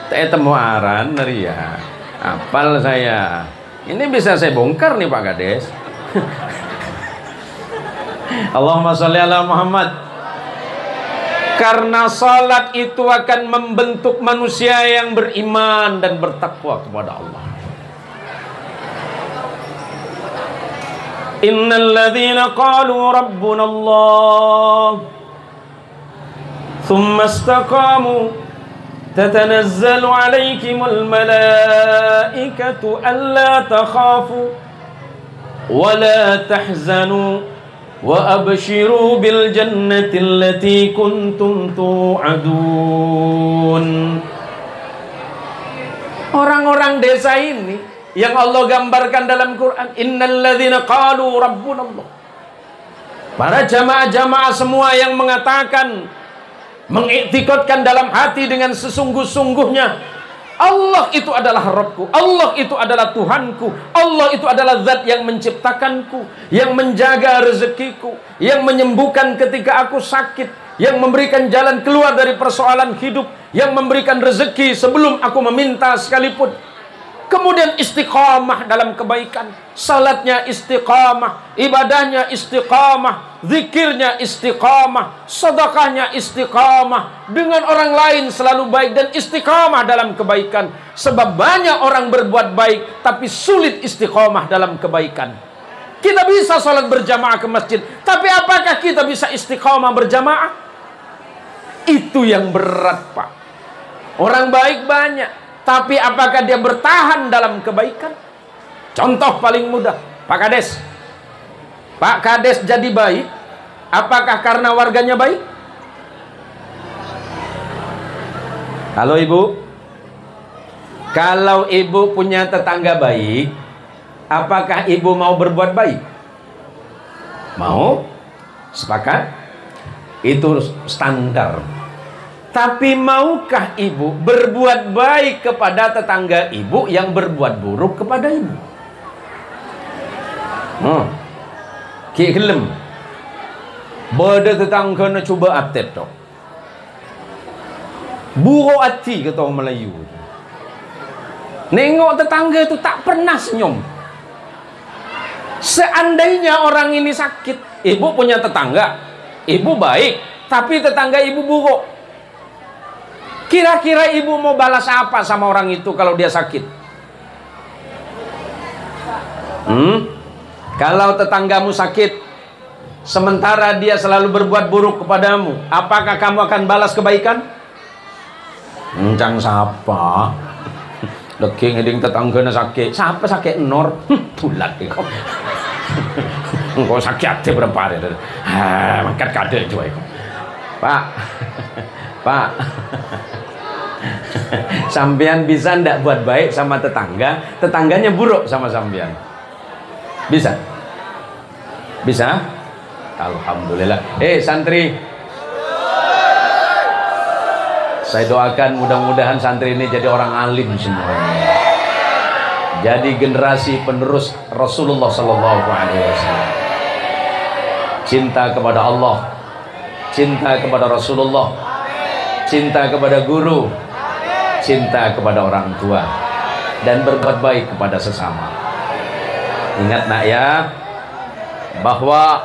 Temu aran Arya. Apal saya. Ini bisa saya bongkar nih Pak Kades. Allahumma sholli ala Muhammad. Karena salat itu akan membentuk manusia yang beriman dan bertakwa kepada Allah. Innal ladzina qalu rabbuna Allah thumma istaqamu tatanazzalu alaihimul malaikatu alla takhafu wa la tahzanu wa abshiru bil jannati allati kuntum tu'adun. Orang-orang desa ini yang Allah gambarkan dalam Quran, innal ladzina qalu rabbunallah. Para jamaah-jamaah semua yang mengatakan, mengiktikadkan dalam hati dengan sesungguh-sungguhnya, Allah itu adalah Rabbku, Allah itu adalah Tuhanku, Allah itu adalah zat yang menciptakanku, yang menjaga rezekiku, yang menyembuhkan ketika aku sakit, yang memberikan jalan keluar dari persoalan hidup, yang memberikan rezeki sebelum aku meminta sekalipun. Kemudian istiqamah dalam kebaikan, salatnya istiqamah, ibadahnya istiqamah, zikirnya istiqamah, sedekahnya istiqamah, dengan orang lain selalu baik dan istiqamah dalam kebaikan. Sebab banyak orang berbuat baik tapi sulit istiqamah dalam kebaikan. Kita bisa salat berjamaah ke masjid, tapi apakah kita bisa istiqamah berjamaah? Itu yang berat Pak. Orang baik banyak, tapi apakah dia bertahan dalam kebaikan? Contoh paling mudah, Pak Kades. Pak Kades jadi baik, apakah karena warganya baik? Halo Ibu. Kalau Ibu punya tetangga baik, apakah Ibu mau berbuat baik? Mau? Sepakat? Itu standar. Tapi maukah Ibu berbuat baik kepada tetangga Ibu yang berbuat buruk kepada Ibu? Ki gelem. Bada tetangga na cuba update dok. Buruk hati kata orang Melayu. Nengok tetangga itu tak pernah senyum. Seandainya orang ini sakit, ibu punya tetangga, ibu baik, tapi tetangga ibu buruk. Kira-kira ibu mau balas apa sama orang itu kalau dia sakit? Kalau tetanggamu sakit, sementara dia selalu berbuat buruk kepadamu, apakah kamu akan balas kebaikan? Encang siapa? Lagi ngeding tetangganya sakit. Siapa sakit nor? Bulat kok. Engkau sakit hati berapa hari? Mangkat kade juga kok. Pak. Pak. Sampean bisa ndak buat baik sama tetangga, tetangganya buruk sama sampean? Bisa? Bisa? Alhamdulillah. Santri, saya doakan mudah-mudahan santri ini jadi orang alim semuanya. Jadi generasi penerus Rasulullah Sallallahu Alaihi Wasallam. Cinta kepada Allah, cinta kepada Rasulullah, cinta kepada guru, cinta kepada orang tua, dan berbuat baik kepada sesama. Ingat nak ya, bahwa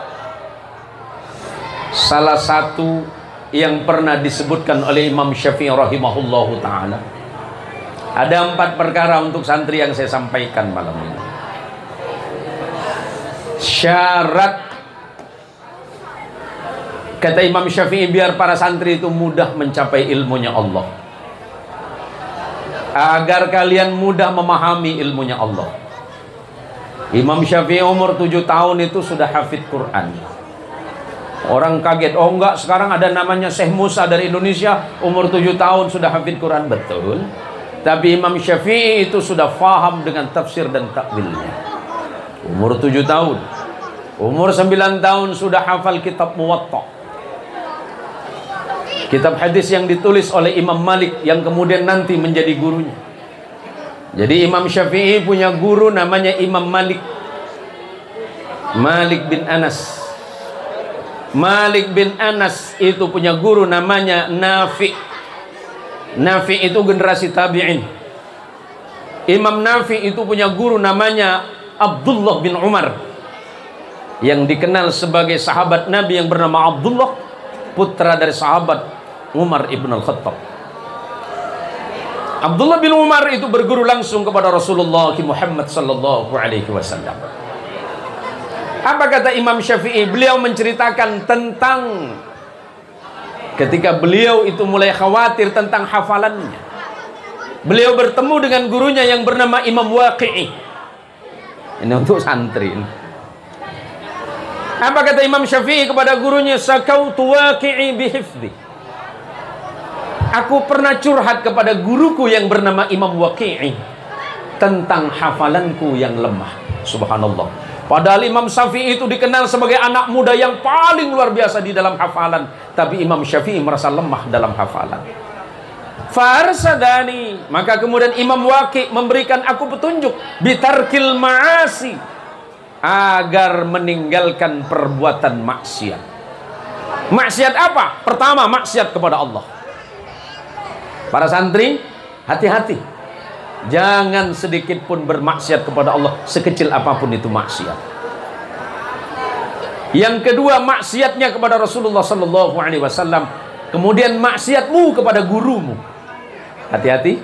salah satu yang pernah disebutkan oleh Imam Syafi'i rahimahullahu ta'ala, ada 4 perkara untuk santri yang saya sampaikan malam ini. Syarat, kata Imam Syafi'i, biar para santri itu mudah mencapai ilmunya Allah, agar kalian mudah memahami ilmunya Allah. Imam Syafi'i umur 7 tahun itu sudah hafid Quran. Orang kaget, oh enggak, sekarang ada namanya Syekh Musa dari Indonesia, umur 7 tahun sudah hafid Quran. Betul, tapi Imam Syafi'i itu sudah faham dengan tafsir dan takwilnya. Umur 7 tahun. Umur 9 tahun sudah hafal kitab Muwatta, kitab hadis yang ditulis oleh Imam Malik, yang kemudian nanti menjadi gurunya. Jadi Imam Syafi'i punya guru namanya Imam Malik, Malik bin Anas. Malik bin Anas itu punya guru namanya Nafi. Nafi itu generasi tabi'in. Imam Nafi itu punya guru namanya Abdullah bin Umar, yang dikenal sebagai sahabat Nabi yang bernama Abdullah, putra dari sahabat Umar ibn al-Khattab. Abdullah bin Umar itu berguru langsung kepada Rasulullah Muhammad sallallahu alaihi wasallam. Apa kata Imam Syafi'i? Beliau menceritakan tentang ketika beliau itu mulai khawatir tentang hafalannya. Beliau bertemu dengan gurunya yang bernama Imam Waqi'i. Ini untuk santri. Apa kata Imam Syafi'i kepada gurunya? Sakautu Waqi'i bihifdhi. Aku pernah curhat kepada guruku yang bernama Imam Waqi'i tentang hafalanku yang lemah. Subhanallah. Padahal Imam Syafi'i itu dikenal sebagai anak muda yang paling luar biasa di dalam hafalan, tapi Imam Syafi'i merasa lemah dalam hafalan. Farsadani, maka kemudian Imam Waqi' memberikan aku petunjuk bitarkil ma'asi, agar meninggalkan perbuatan maksiat. Maksiat apa? Pertama, maksiat kepada Allah. Para santri, hati-hati, jangan sedikit pun bermaksiat kepada Allah, sekecil apapun itu maksiat. Yang kedua, maksiatnya kepada Rasulullah sallallahu alaihi wasallam. Kemudian maksiatmu kepada gurumu. Hati-hati.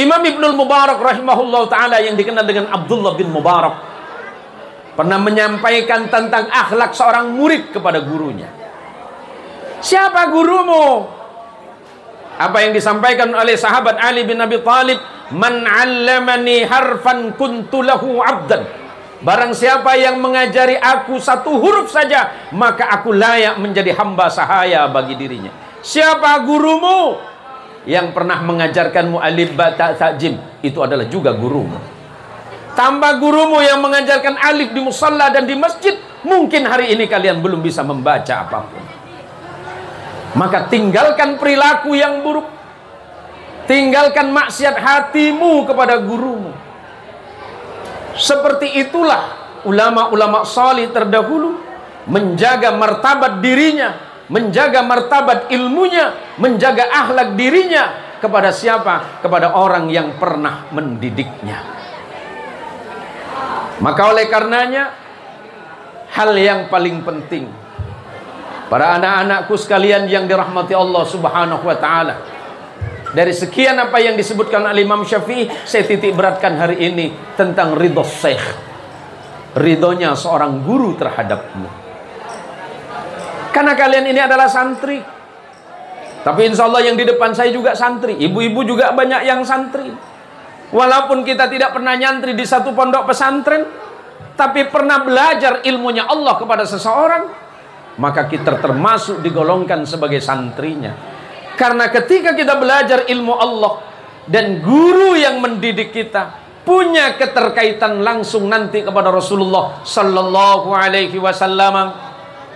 Imam Ibnul Mubarak rahimahullah ta'ala, yang dikenal dengan Abdullah bin Mubarak, pernah menyampaikan tentang akhlak seorang murid kepada gurunya. Siapa gurumu? Apa yang disampaikan oleh sahabat Ali bin Abi Thalib? Man 'allamani harfan kuntu lahu 'abdan. Barang siapa yang mengajari aku 1 huruf saja, maka aku layak menjadi hamba sahaya bagi dirinya. Siapa gurumu? Yang pernah mengajarkanmu alif ba ta tha jim, itu adalah juga gurumu. Tambah gurumu yang mengajarkan alif di musalla dan di masjid, mungkin hari ini kalian belum bisa membaca apapun. Maka tinggalkan perilaku yang buruk, tinggalkan maksiat hatimu kepada gurumu. Seperti itulah ulama-ulama salih terdahulu menjaga martabat dirinya, menjaga martabat ilmunya, menjaga akhlak dirinya, kepada siapa? Kepada orang yang pernah mendidiknya. Maka oleh karenanya, hal yang paling penting, para anak-anakku sekalian yang dirahmati Allah Subhanahu wa ta'ala, dari sekian apa yang disebutkan oleh Imam Syafi'i, saya titik beratkan hari ini tentang ridho syekh, ridhonya seorang guru terhadapmu. Karena kalian ini adalah santri, tapi insya Allah yang di depan saya juga santri, ibu-ibu juga banyak yang santri. Walaupun kita tidak pernah nyantri di satu pondok pesantren, tapi pernah belajar ilmunya Allah kepada seseorang, maka kita termasuk digolongkan sebagai santrinya. Karena ketika kita belajar ilmu Allah dan guru yang mendidik kita punya keterkaitan langsung nanti kepada Rasulullah Sallallahu Alaihi Wasallam.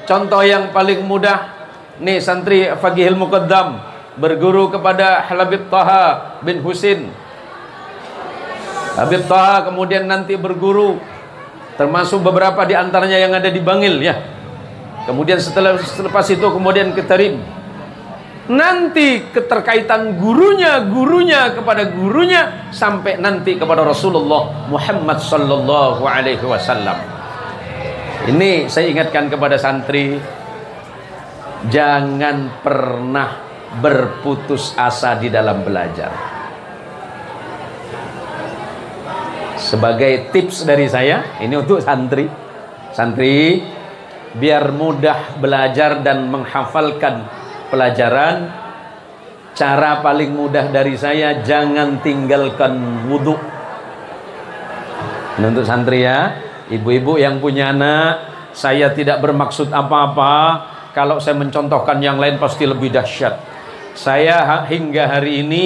Contoh yang paling mudah, nih santri Faqihil Muqaddam berguru kepada Habib Taha bin Husin. Habib Taha kemudian nanti berguru, termasuk beberapa di antaranya yang ada di Bangil ya. Kemudian selepas itu kemudian ke Tarim. Nanti keterkaitan gurunya kepada gurunya sampai nanti kepada Rasulullah Muhammad Sallallahu Alaihi Wasallam. Ini saya ingatkan kepada santri, jangan pernah berputus asa di dalam belajar. Sebagai tips dari saya, ini untuk santri, biar mudah belajar dan menghafalkan pelajaran, cara paling mudah dari saya, jangan tinggalkan wudhu. Ini untuk santri ya, ibu-ibu yang punya anak, saya tidak bermaksud apa-apa. Kalau saya mencontohkan yang lain pasti lebih dahsyat. Saya hingga hari ini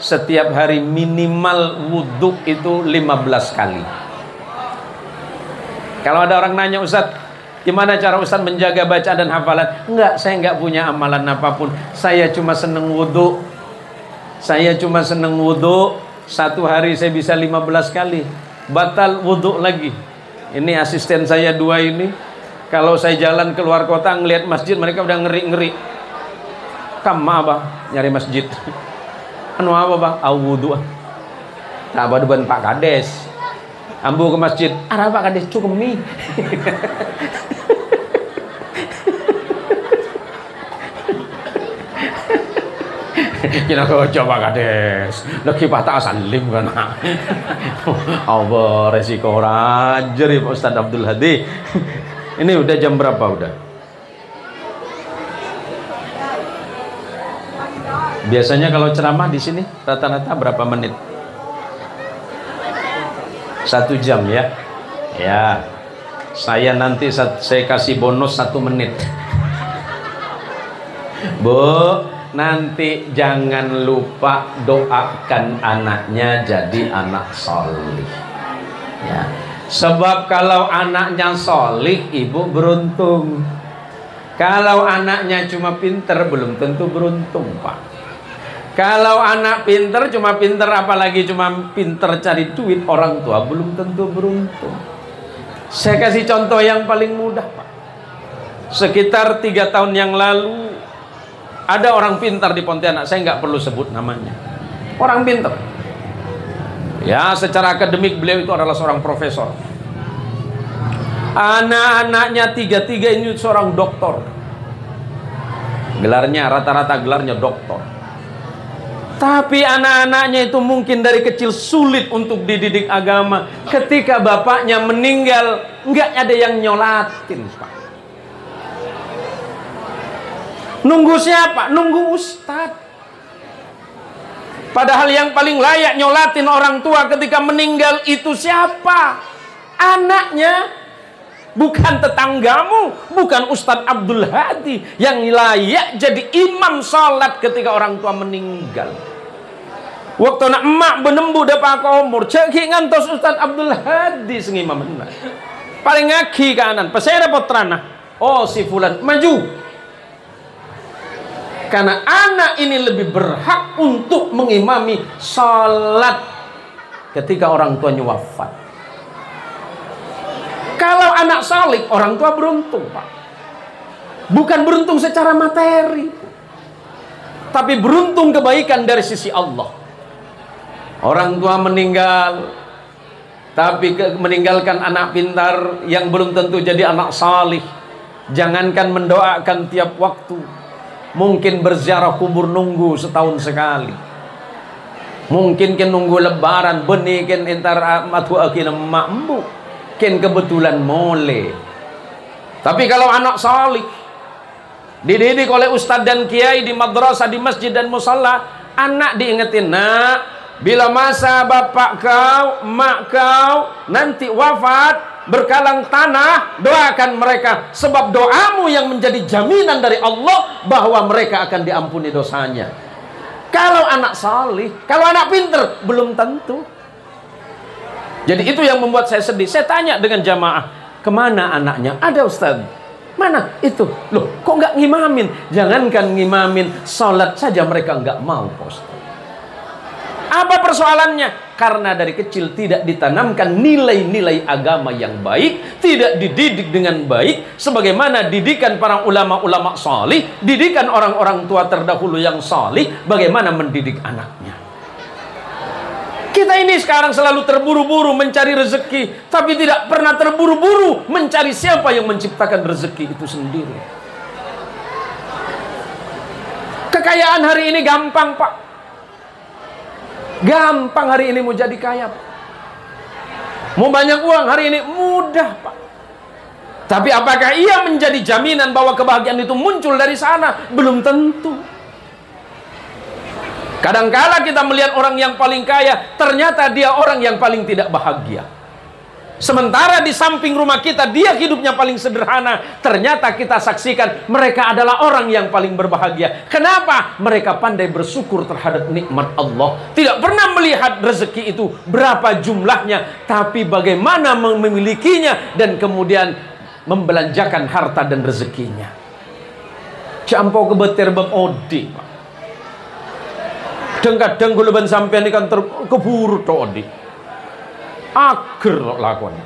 setiap hari minimal wudhu itu 15 kali. Kalau ada orang nanya, Ustaz, gimana cara Ustaz menjaga bacaan dan hafalan? Enggak, saya enggak punya amalan apapun. Saya cuma seneng wudhu. Satu hari saya bisa 15 kali. Batal wudhu lagi. Ini asisten saya dua ini. Kalau saya jalan keluar kota ngelihat masjid, mereka udah ngeri-ngeri. Kamu apa? Nyari masjid. Anu apa bang? Wudhu. Tak ada ban Pak Kades. Ambu ke masjid. Arah Pak Kades cukup mie. Kira kau coba Kades. Lagi patah salim kan. Allah resiko rajer ya Pak Ustaz Abdul Hadi. Ini udah jam berapa udah? Biasanya kalau ceramah di sini rata-rata berapa menit? 1 jam ya. Ya. Saya nanti saya kasih bonus 1 menit. Bu, nanti jangan lupa doakan anaknya jadi anak solih. Ya. Sebab kalau anaknya solih, ibu beruntung. Kalau anaknya cuma pinter, belum tentu beruntung, Pak. Kalau anak pinter, cuma pinter, apalagi cuma pinter cari duit, orang tua belum tentu beruntung. Saya kasih contoh yang paling mudah, Pak. Sekitar 3 tahun yang lalu, ada orang pintar di Pontianak, saya nggak perlu sebut namanya. Orang pintar. Ya, secara akademik beliau itu adalah seorang profesor. Anak-anaknya 3 ini seorang doktor. Gelarnya, rata-rata gelarnya doktor. Tapi anak-anaknya itu mungkin dari kecil sulit untuk dididik agama. Ketika bapaknya meninggal, nggak ada yang nyolatin, Pak. Nunggu siapa? Nunggu ustadz. Padahal yang paling layak nyolatin orang tua ketika meninggal itu siapa? Anaknya. Bukan tetanggamu, bukan Ustadz Abdul Hadi yang layak jadi imam sholat ketika orang tua meninggal. Waktu nak emak benembu dapat umur, ceki ngantos Ustadz Abdul Hadi sengimam benar. Paling ngaki kanan, pesera potrana. Oh si fulan maju. Karena anak ini lebih berhak untuk mengimami sholat ketika orang tuanya wafat. Kalau anak salih, orang tua beruntung, Pak. Bukan beruntung secara materi. tapi beruntung kebaikan dari sisi Allah. Orang tua meninggal, tapi meninggalkan anak pintar yang belum tentu jadi anak salih. Jangankan mendoakan tiap waktu, mungkin berziarah kubur nunggu setahun sekali. Mungkin ken nunggu lebaran benih ken entar matu akin makmu ken kebetulan mole. Tapi kalau anak salih dididik oleh ustadz dan kiai di madrasah, di masjid dan musalla, anak diingetin, nak, bila masa bapak kau, mak kau nanti wafat berkalang tanah, doakan mereka, sebab doamu yang menjadi jaminan dari Allah bahwa mereka akan diampuni dosanya. Kalau anak salih, kalau anak pinter, belum tentu. Jadi itu yang membuat saya sedih. Saya tanya dengan jamaah, kemana anaknya? Ada ustaz. Mana itu? Loh, kok nggak ngimamin? Jangankan ngimamin, sholat saja mereka nggak mau, Ustaz. Apa persoalannya? Karena dari kecil tidak ditanamkan nilai-nilai agama yang baik, tidak dididik dengan baik, sebagaimana didikan para ulama-ulama salih, didikan orang-orang tua terdahulu yang salih, bagaimana mendidik anaknya. Kita ini sekarang selalu terburu-buru mencari rezeki, tapi tidak pernah terburu-buru mencari siapa yang menciptakan rezeki itu sendiri. Kekayaan hari ini gampang, Pak. Gampang hari ini mau jadi kaya, Pak. Mau banyak uang hari ini mudah, Pak. Tapi apakah ia menjadi jaminan bahwa kebahagiaan itu muncul dari sana? Belum tentu. Kadangkala kita melihat orang yang paling kaya, ternyata dia orang yang paling tidak bahagia. Sementara di samping rumah kita, dia hidupnya paling sederhana. Ternyata kita saksikan mereka adalah orang yang paling berbahagia. Kenapa? Mereka pandai bersyukur terhadap nikmat Allah. Tidak pernah melihat rezeki itu berapa jumlahnya, tapi bagaimana memilikinya dan kemudian membelanjakan harta dan rezekinya. Campur kebetir bab odi, Pak. Kadang-kadang gulaban sampean ikan keburu todi. Ager lakonnya.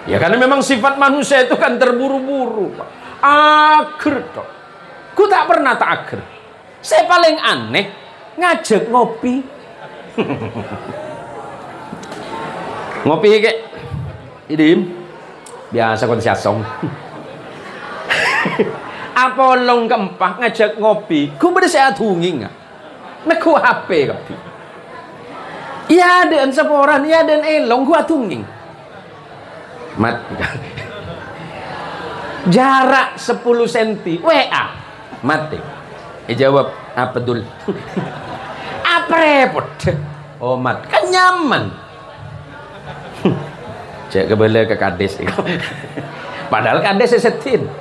Ya karena memang sifat manusia itu kan terburu-buru, Pak. Ager tok. Ku tak pernah tak ager. Saya paling aneh ngajak ngopi. Ngopi kek. Idim. Biasa kon siasong. Apa long keempat ngajak ngopi. Ku beda saya tunging. Naku HP kapi. Ya dan seporan, ya dan elong gua tunging. Mat. Jarak 10 cm. WA. Mati. Jawab apa dul? Apa repot? Oh mat, kan nyaman. Cek kebele ke kades. Padahal kades setin.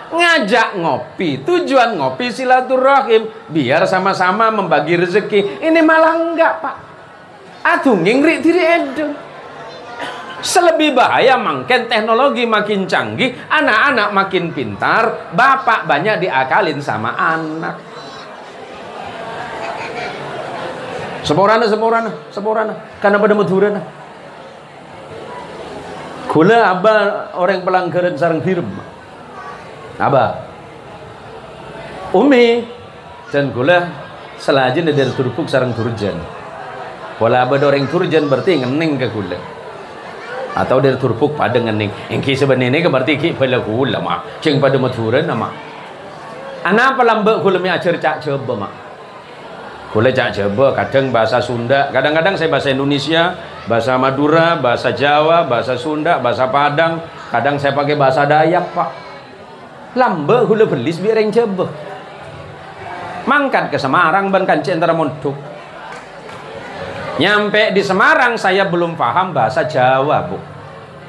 Ngajak ngopi, tujuan ngopi silaturahim, biar sama-sama membagi rezeki. Ini malah enggak, Pak. Aduh ngingri diri edeng. Selebih bahaya mangken teknologi makin canggih, anak-anak makin pintar, bapak banyak diakalin sama anak. Seporana karena pada madurana. Gula abah orang pelanggaran sarang hirem. Abah Umi dan gula selajin dari turpuk sarang turjan. Wala abah orang turjan berarti ngening ke gula. Atau dari turpuk pada ngening. Engki sebenarnya ke berarti ki pada gula mak. Ceng pada maturan nama. Anak pelambak gula mi ajar cak coba mak. Gula cak coba kadang bahasa Sunda, kadang-kadang saya bahasa Indonesia, bahasa Madura, bahasa Jawa, bahasa Sunda, bahasa Padang. Kadang saya pakai bahasa Dayak, Pak. Lambe hula belis biar yang coba. Mangkat ke Semarang ban kanci antara mondok. Nyampe di Semarang saya belum paham bahasa Jawa, Bu.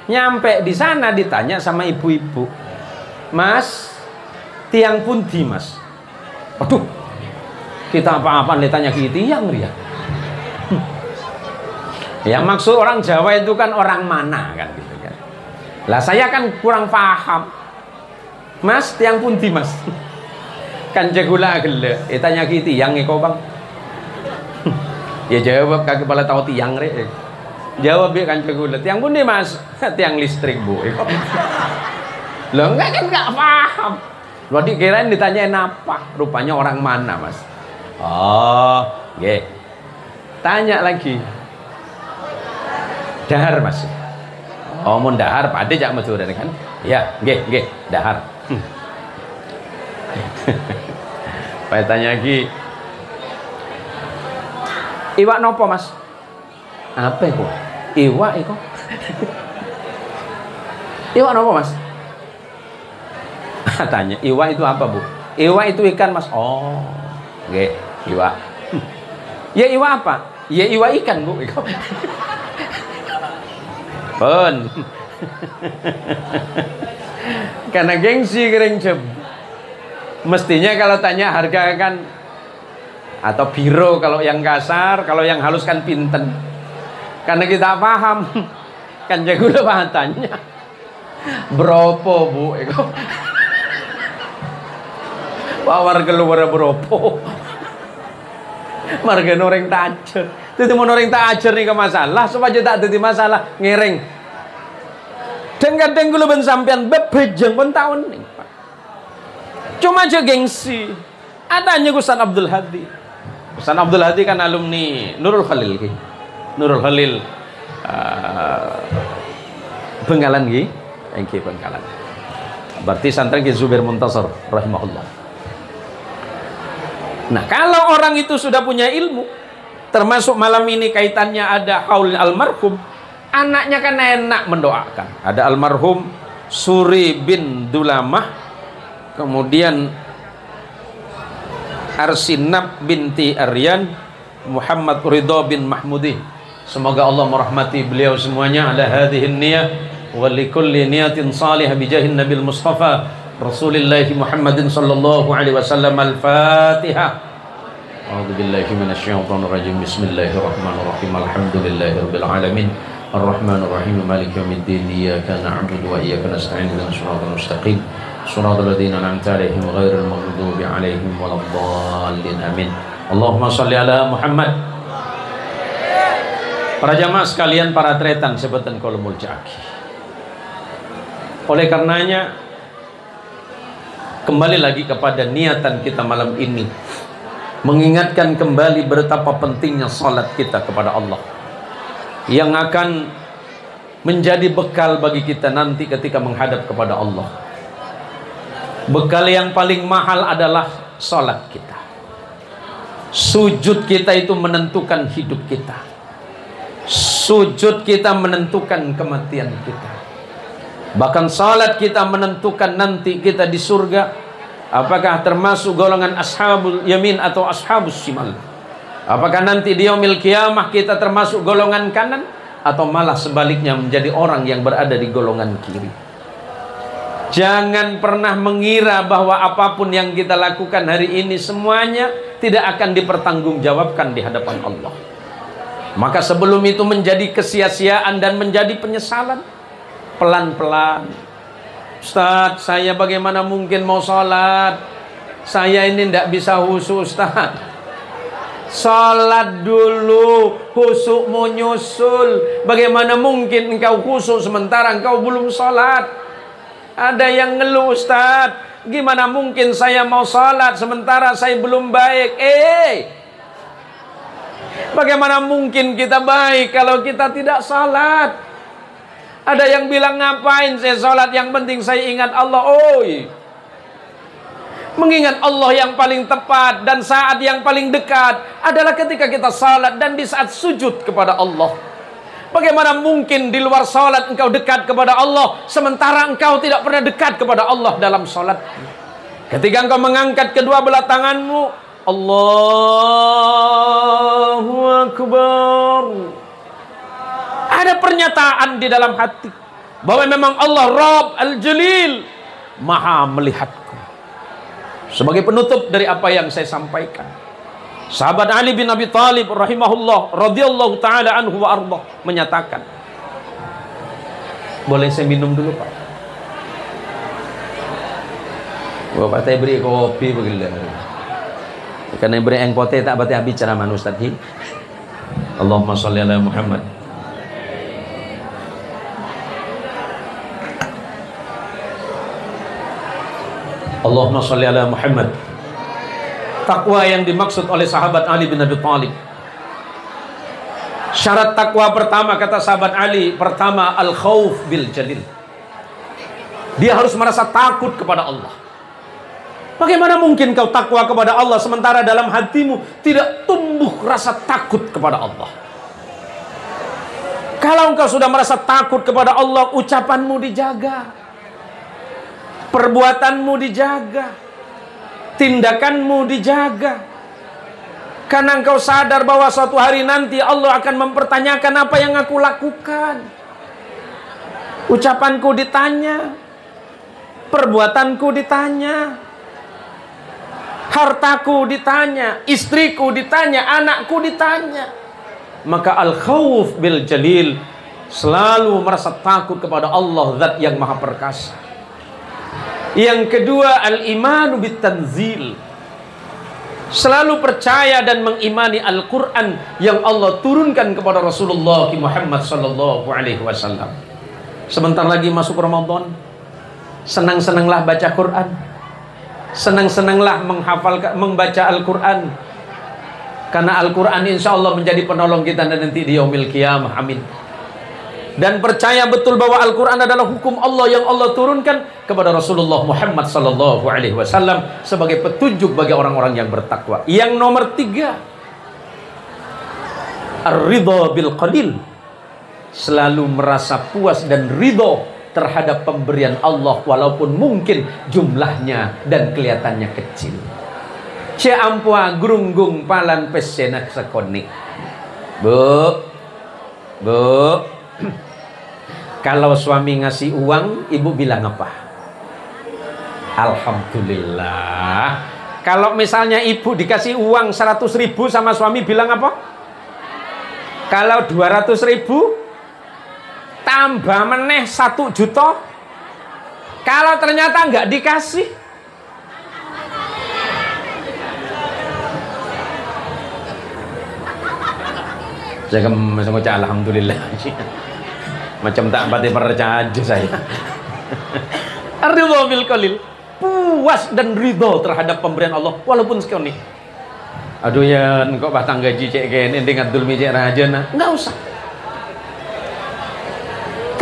Nyampe di sana ditanya sama ibu-ibu, Mas, tiang pundi, Mas? Waduh, kita apa-apaan ditanya ke tiang ya. Ya maksud orang Jawa itu kan orang mana kan gitu kan. Lah saya kan kurang paham. Mas, tiang pundi, Mas? Kan jagula gele, tanya ki tiang kok, Bang. Ya jawab kagak kepala tahu tiang rek. Jawab dia kan jagula, tiang pundi, Mas? Tiang listrik, Bu. Loh, enggak kan enggak paham. Lo dikirain ditanyain apa? Rupanya orang mana, Mas? Oh, nggih. Tanya lagi. Dahar Mas. Oh, mun dahar pade jak metu kan? Ya, nggih, dahar. Saya tanya lagi. Iwak nopo Mas? Apa itu? Iwak itu. Iwak nopo Mas? Tanya, iwak itu apa Bu? Iwak itu ikan Mas. Oh, nggih, iwak. Ya iwak apa? Ya iwak ikan Bu. Pun. Karena gengsi kering ceb. Mestinya kalau tanya harga kan, atau biro kalau yang kasar, kalau yang halus kan pinten. Karena kita paham kan jago tanya beropo Bu eko. Pawar keluar beropo. Marga noreng tajer. Dadi mau noreng tajer nih ke masalah supaya tak dadi masalah ngereng. Dan kadang kula ben sampean bebejeng pun tahun nih. Cuma aja gengsi. Adanya Ustaz Abdul Hadi. Ustaz Abdul Hadi kan alumni Nurul Khalil. Nurul Khalil Bengkalan nggih, engke Bengkalan. Berarti santri ki Zubair Muntasar rahimahullah. Nah, kalau orang itu sudah punya ilmu, termasuk malam ini kaitannya ada haul almarhum, anaknya kan enak mendoakan. Ada almarhum Suri bin Dulamah, kemudian Arsinab binti Aryan, Muhammad Ridho bin Mahmudi. Semoga Allah merahmati beliau semuanya ala hadhihi niyah wa likulli niyatin salihah bijahin Nabil Mustafa Rasulillahi Muhammadin sallallahu alaihi wasallam. Al-Fatihah. A'udzu billahi minasyaitonir rajim. Bismillahirrahmanirrahim. Alhamdulillahirabbil alamin. Arrahmanir rahim. Maliki yaumiddin. Iyyaka na'budu wa iyyaka nasta'in. Ihdinas siratal mustaqim. Shiratal ladzina an'amta 'alaihim ghairil maghdubi 'alaihim waladdallin. Amin. Allahumma shalli ala Muhammad. Para jamaah sekalian, para tretan sebutan kolomul jaki. Oleh karenanya, kembali lagi kepada niatan kita malam ini, mengingatkan kembali betapa pentingnya salat kita kepada Allah yang akan menjadi bekal bagi kita nanti ketika menghadap kepada Allah. Bekal yang paling mahal adalah salat kita. Sujud kita itu menentukan hidup kita. Sujud kita menentukan kematian kita. Bahkan salat kita menentukan nanti kita di surga apakah termasuk golongan ashabul yamin atau ashabus shimal. Apakah nanti di yaumil qiyamah kita termasuk golongan kanan atau malah sebaliknya menjadi orang yang berada di golongan kiri. Jangan pernah mengira bahwa apapun yang kita lakukan hari ini semuanya tidak akan dipertanggungjawabkan di hadapan Allah. Maka sebelum itu menjadi kesia-siaan dan menjadi penyesalan, pelan-pelan. Ustaz, saya bagaimana mungkin mau sholat? Saya ini tidak bisa khusyuk Ustaz. Sholat dulu, khusyuk mau nyusul. Bagaimana mungkin engkau khusyuk sementara engkau belum sholat? Ada yang ngeluh Ustaz, gimana mungkin saya mau sholat sementara saya belum baik? Bagaimana mungkin kita baik kalau kita tidak sholat? Ada yang bilang ngapain saya sholat, yang penting saya ingat Allah. Mengingat Allah yang paling tepat dan saat yang paling dekat adalah ketika kita sholat dan di saat sujud kepada Allah. Bagaimana mungkin di luar sholat engkau dekat kepada Allah sementara engkau tidak pernah dekat kepada Allah dalam sholat? Ketika engkau mengangkat kedua belah tanganmu, Allahu Akbar, ada pernyataan di dalam hati bahwa memang Allah Rabb Al-Jalil maha melihatku. Sebagai penutup dari apa yang saya sampaikan, sahabat Ali bin Abi Thalib rahimahullah radhiyallahu taala anhu wa ardah menyatakan, boleh saya minum dulu Pak? Bapak saya beri kopi begini. Karena beri yang pote tak berarti bicara manusia tadi. Allahumma sholli ala Muhammad. Allahumma sholli ala Muhammad. Takwa yang dimaksud oleh sahabat Ali bin Abi Thalib. Syarat takwa pertama, kata sahabat Ali, pertama al-khauf bil jalil. Dia harus merasa takut kepada Allah. Bagaimana mungkin kau takwa kepada Allah sementara dalam hatimu tidak tumbuh rasa takut kepada Allah? Kalau engkau sudah merasa takut kepada Allah, ucapanmu dijaga, perbuatanmu dijaga, tindakanmu dijaga. Karena engkau sadar bahwa suatu hari nanti Allah akan mempertanyakan apa yang aku lakukan. Ucapanku ditanya, perbuatanku ditanya, hartaku ditanya, istriku ditanya, anakku ditanya. Maka al-khawf bil jalil, selalu merasa takut kepada Allah, zat yang maha perkasa. Yang kedua, al-imanu bit tanzil, selalu percaya dan mengimani Al-Quran yang Allah turunkan kepada Rasulullah Muhammad sallallahu alaihi wasallam. Sebentar lagi masuk Ramadan, senang-senanglah baca Quran, senang-senanglah membaca Al-Quran, karena Al-Quran insya Allah menjadi penolong kita nanti di yaumil qiyamah. Amin. Dan percaya betul bahwa Al-Quran adalah hukum Allah yang Allah turunkan kepada Rasulullah Muhammad sallallahu alaihi wasallam sebagai petunjuk bagi orang-orang yang bertakwa. Yang nomor tiga, ar-ridha bil qalil, selalu merasa puas dan ridho terhadap pemberian Allah walaupun mungkin jumlahnya dan kelihatannya kecil. Ce ampua grunggung palan pesenak sekoni. Bu, kalau suami ngasih uang, ibu bilang apa? Alhamdulillah. Kalau misalnya ibu dikasih uang 100.000 sama suami, bilang apa? Kalau 200.000, tambah meneh 1 juta. Kalau ternyata nggak dikasih, saya mengucap alhamdulillah. Macam tak pati percaya saya. Ridho bil qalil, puas dan ridho terhadap pemberian Allah walaupun sekali. Aduh ya, kok batang gaji cek kene ngadul mi cek raja nah. Enggak usah.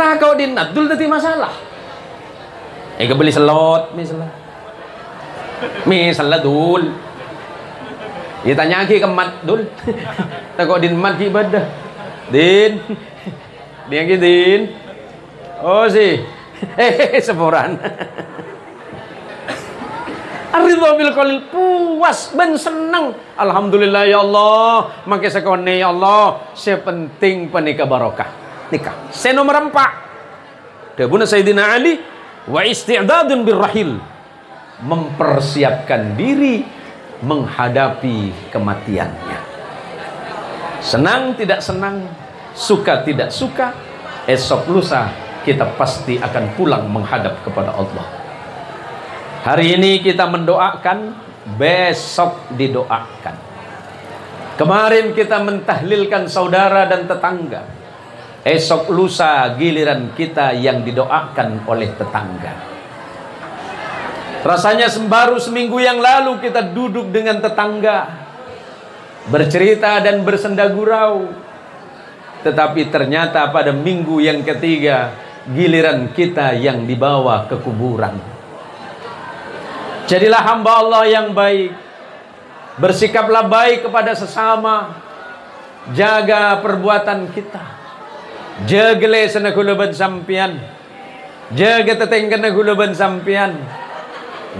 Tak kau dinadul tadi masalah. Beli selot misalnya dul. Ya tanya lagi ke mat dul. Tak kau din mat ibadah. Din. Dia gituin. Oh sih. Seporan. Ridho bil qalil, puas ben senang. Alhamdulillah ya Allah, make sekone ya Allah, sepenting penikah barokah. Nikah. Nomor 4. Dabuna Sayyidina Ali wa isti'dadun birrahil, mempersiapkan diri menghadapi kematiannya. Senang tidak senang, suka tidak suka, esok lusa kita pasti akan pulang menghadap kepada Allah. Hari ini kita mendoakan, besok didoakan. Kemarin kita mentahlilkan saudara dan tetangga, esok lusa giliran kita yang didoakan oleh tetangga. Rasanya baru seminggu yang lalu kita duduk dengan tetangga, bercerita dan bersenda gurau. Tetapi ternyata pada minggu yang ketiga giliran kita yang dibawa ke kuburan. Jadilah hamba Allah yang baik, bersikaplah baik kepada sesama, jaga perbuatan kita, jagale senakuluban sampian, jaga tetengkan kuluban sampian,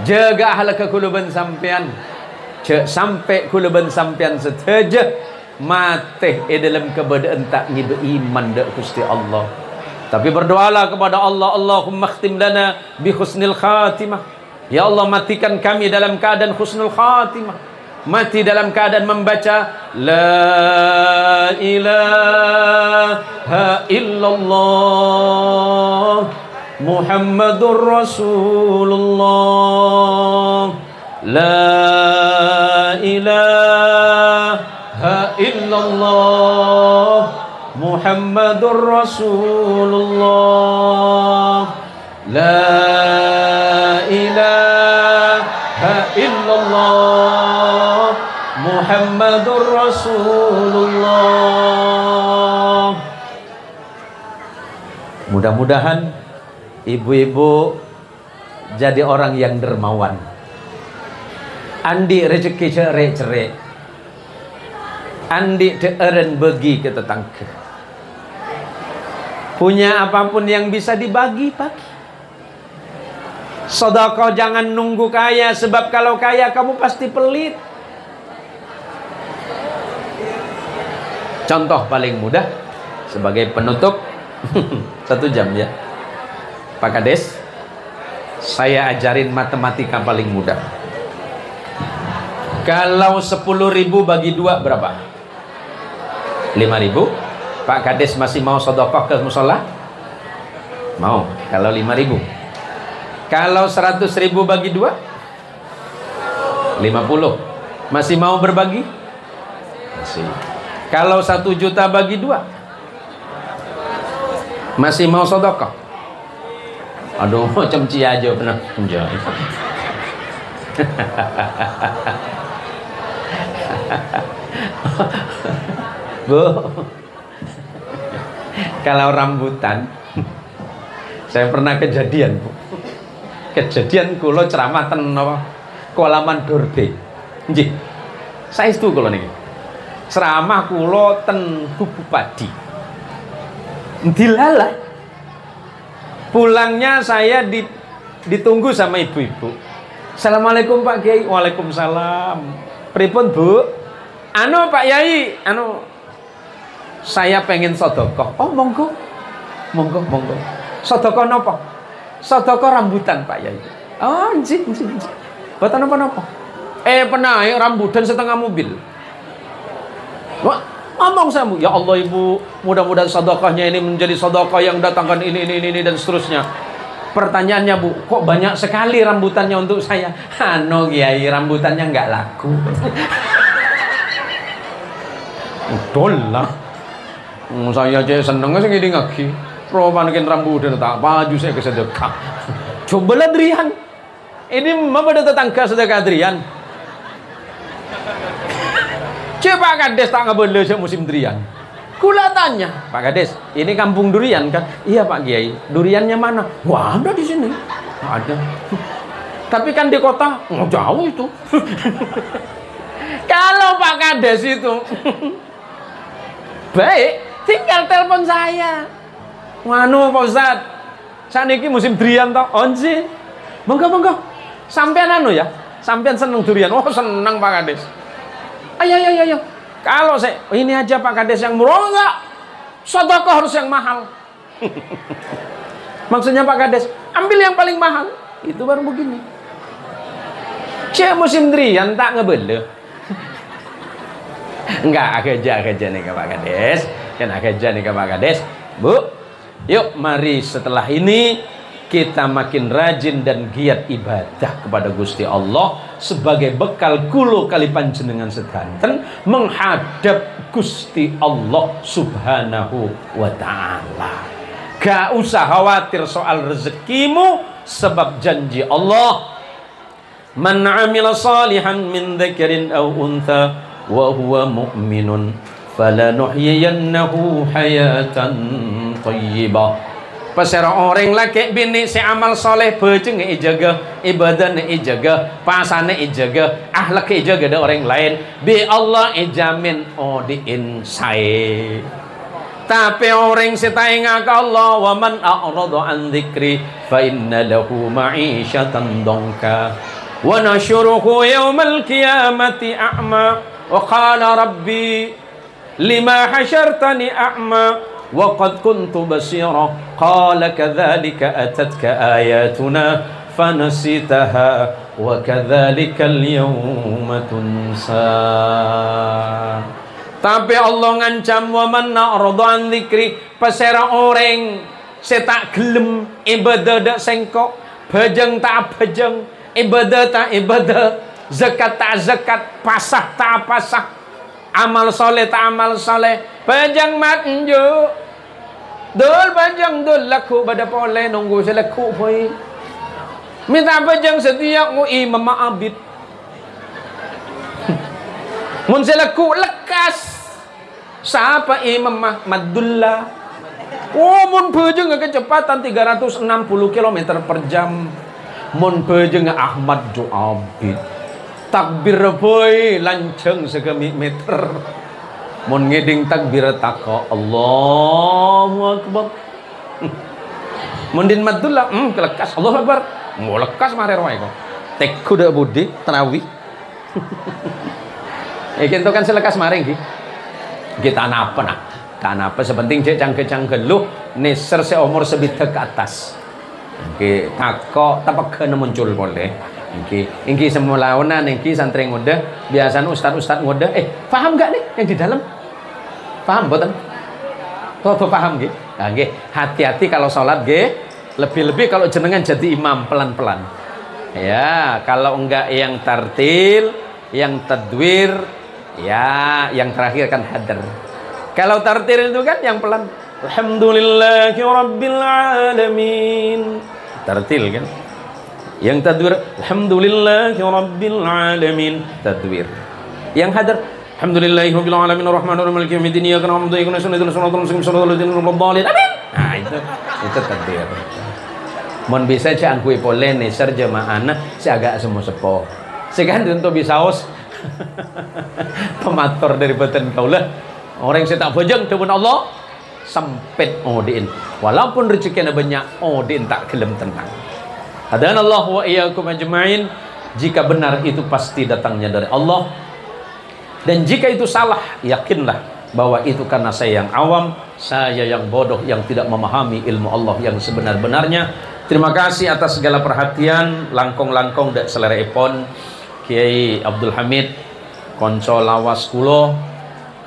jaga ahlak kuluban sampian, sampai kuluban sampian seteja mate dalam keadaan tak ngibe iman dak Gusti Allah. Tapi berdoalah kepada Allah, Allahumma khtim lana bi husnil khatimah. Ya Allah, matikan kami dalam keadaan husnul khatimah. Mati dalam keadaan membaca la ilaha illallah Muhammadur Rasulullah. La ilaha illallah Muhammadur Rasulullah. La ilaha illallah Muhammadur Rasulullah. Mudah-mudahan ibu-ibu jadi orang yang dermawan. Andi rezeki cerik-cerik, andi deeren bagi ke tetangga. Punya apapun yang bisa dibagi-bagi. Sedekah jangan nunggu kaya, sebab kalau kaya kamu pasti pelit. Contoh paling mudah sebagai penutup 1 jam ya, Pak Kades, saya ajarin matematika paling mudah. Kalau 10.000 bagi 2 berapa? 5.000. Pak Kades masih mau sedekah ke musola? Mau. Kalau 5.000. Kalau 100.000 bagi 2? 50. Masih mau berbagi? Masih. Kalau 1 juta bagi 2? Masih mau sedekah? Aduh, macam cia aja pernah menjawab. Bu, kalau rambutan, saya pernah kejadian, Bu. Kejadian kulo ceramah ten apa? Kualaman Dorbe. Nggih. Saestu kulo niki. Ceramah kulo ten Kubu Padi. Dilalah. Pulangnya saya ditunggu sama ibu-ibu. Assalamualaikum Pak Kiai. Waalaikumsalam. Pripun Bu? Anu Pak Yai, anu saya pengen sedekah. Oh monggo. Monggo, monggo. Sedekah napa? Sedekah rambutan Pak Yai. Oh nggih, nggih. Boten napa-napa. Pernah rambutan setengah mobil. Wah, ngomong sama, ya Allah Ibu, mudah-mudahan sedekahnya ini menjadi sedekah yang datangkan ini dan seterusnya. Pertanyaannya Bu, kok banyak sekali rambutannya untuk saya? Anu Kiai, rambutannya nggak laku. Betul lah. Saya aja seneng sing ngene ngaki. Romanekin rambutan tak baju saya ke sedekah. Cobalah Drian. Ini apa ada tetangga sedekah Drian? Pak Kades tak ngebele musim durian. Kula tanya, Pak Kades, ini kampung durian kan? Iya Pak Kiai. Duriannya mana? Wah, ada di sini. Ada. Tapi kan di kota jauh itu. Kalau Pak Kades itu baik, tinggal telepon saya. Nganu Pak Ustaz, saniki musim durian toh? Onji. Monggo. Sampean anu ya? Sampean seneng durian? Oh, seneng Pak Kades. Ayo. Kalau saya ini aja Pak Kades yang murah, enggak. Sedekah harus yang mahal. Maksudnya Pak Kades, ambil yang paling mahal. Itu baru begini. Musim durian tak ngebele. Enggak, kerja nih Pak Kades. Kan kerja nih Pak Kades. Bu, yuk mari setelah ini kita makin rajin dan giat ibadah kepada Gusti Allah sebagai bekal kulo kali panjenengan sedanten menghadap Gusti Allah Subhanahu wa ta'ala. Gak usah khawatir soal rezekimu, sebab janji Allah, man amila salihan min dzakarin aw untha wa huwa mu'minun falanuhyiyannahu hayatan thayyibah. Pasera orang laki bini si amal soleh bejeng ijaga, ibadah ijaga, pasane ijaga, akhlak ijaga ada orang lain. Bi Allah ijamin odiin saya. Tapi orang si taingak Allah, wa man a'radu an dzikri fa inna lahu ma'isyatan dongka wa nasyuruhu yaumal qiyamati a'ma wa qala rabbi lima hasyartani a'ma وقد كنت بصيرا قال كذلك أتتك آياتنا فنسيتها وكذلك اليوم تنسى. Tapi Allah ngancam wa man a'rada an dzikri, pasera orang setak gelem ibadah dak sengkok, bejeng tak bejeng, ibadah tak ibadah, zakat tak zakat, pasah tak pasah, amal soleh tak amal soleh. Panjang mat njo dul panjang dul laku pada pole nunggu selaku poi minta panjang setiap mu imam abid Mun selaku lekas. Siapa Imam Ahmadullah? Oh, mun bejeng kecepatan 360 km per jam. Mun bejeng Ahmad Abid. Takbir boy lanceng segemi meter. Mun ngeding takbir tako Allahu Akbar. Mun din Madullah kelekas Allahu Akbar. Mau lekas mare roe kok. Tek kuda budi terawih. Kintu kan selekas maring ki. Kita napa nak? Kanapa sepenting cek cangke-cangke lu neser seumur sebita ke atas. Oke, tako tapak muncul boleh. Oke, semua lawanan ingki santri ngudah, biasanya ustad ngudah. Paham gak nih yang di dalam? Paham boten? Tuh paham gitu. Oke, hati-hati kalau sholat ge. Lebih-lebih kalau jenengan jadi imam pelan-pelan. Ya, kalau enggak yang tartil, yang tadwir, ya, yang terakhir kan hadar. Kalau tartil itu kan yang pelan. Alhamdulillahi Rabbil Alamin. Tartil kan. Yang tadwir Alhamdulillahi Rabbil Alamin. Tadwir. Yang hadar Alhamdulillahi Rabbil Alamin Ar-Rahmanir Rahim Maliki Yaumiddin Iyyaka na'budu wa iyyaka nasta'in ihdinas siratal mustaqim siratal ladzina an'amta 'alaihim. Amin. Nah, itu tadwir. Mon bisa cak angkui polen neser jemaahna si agak semua sepo. Sekan tentu bisa os. Pemator dari beten kaulah. Orang yang tak bojeng depan Allah sempit odin. Walaupun rezekinya banyak odin tak gelem tenang. Hadan Allah wa iyyakum ajmain. Jika benar itu pasti datangnya dari Allah. Dan jika itu salah, yakinlah bahwa itu karena saya yang awam, saya yang bodoh yang tidak memahami ilmu Allah yang sebenar-benarnya. Terima kasih atas segala perhatian, langkong-langkong dak selera ipon Kiai Abdul Hamid, konco lawas kulo,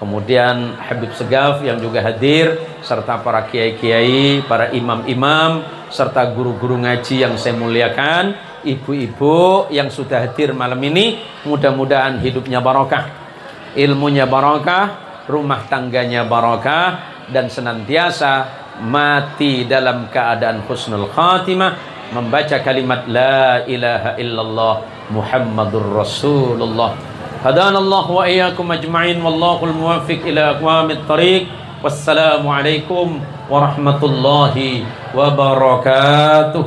kemudian Habib Segaf yang juga hadir, serta para kiai-kiai, para imam-imam, serta guru-guru ngaji yang saya muliakan, ibu-ibu yang sudah hadir malam ini, mudah-mudahan hidupnya barokah, ilmunya barokah, rumah tangganya barokah, dan senantiasa mati dalam keadaan husnul khatimah, membaca kalimat la ilaha illallah Muhammadur Rasulullah. Hadanallah wa iyyakum ajma'in wallahul muwaffiq ila aqwamit thariq. Wassalamualaikum warahmatullahi wabarakatuh.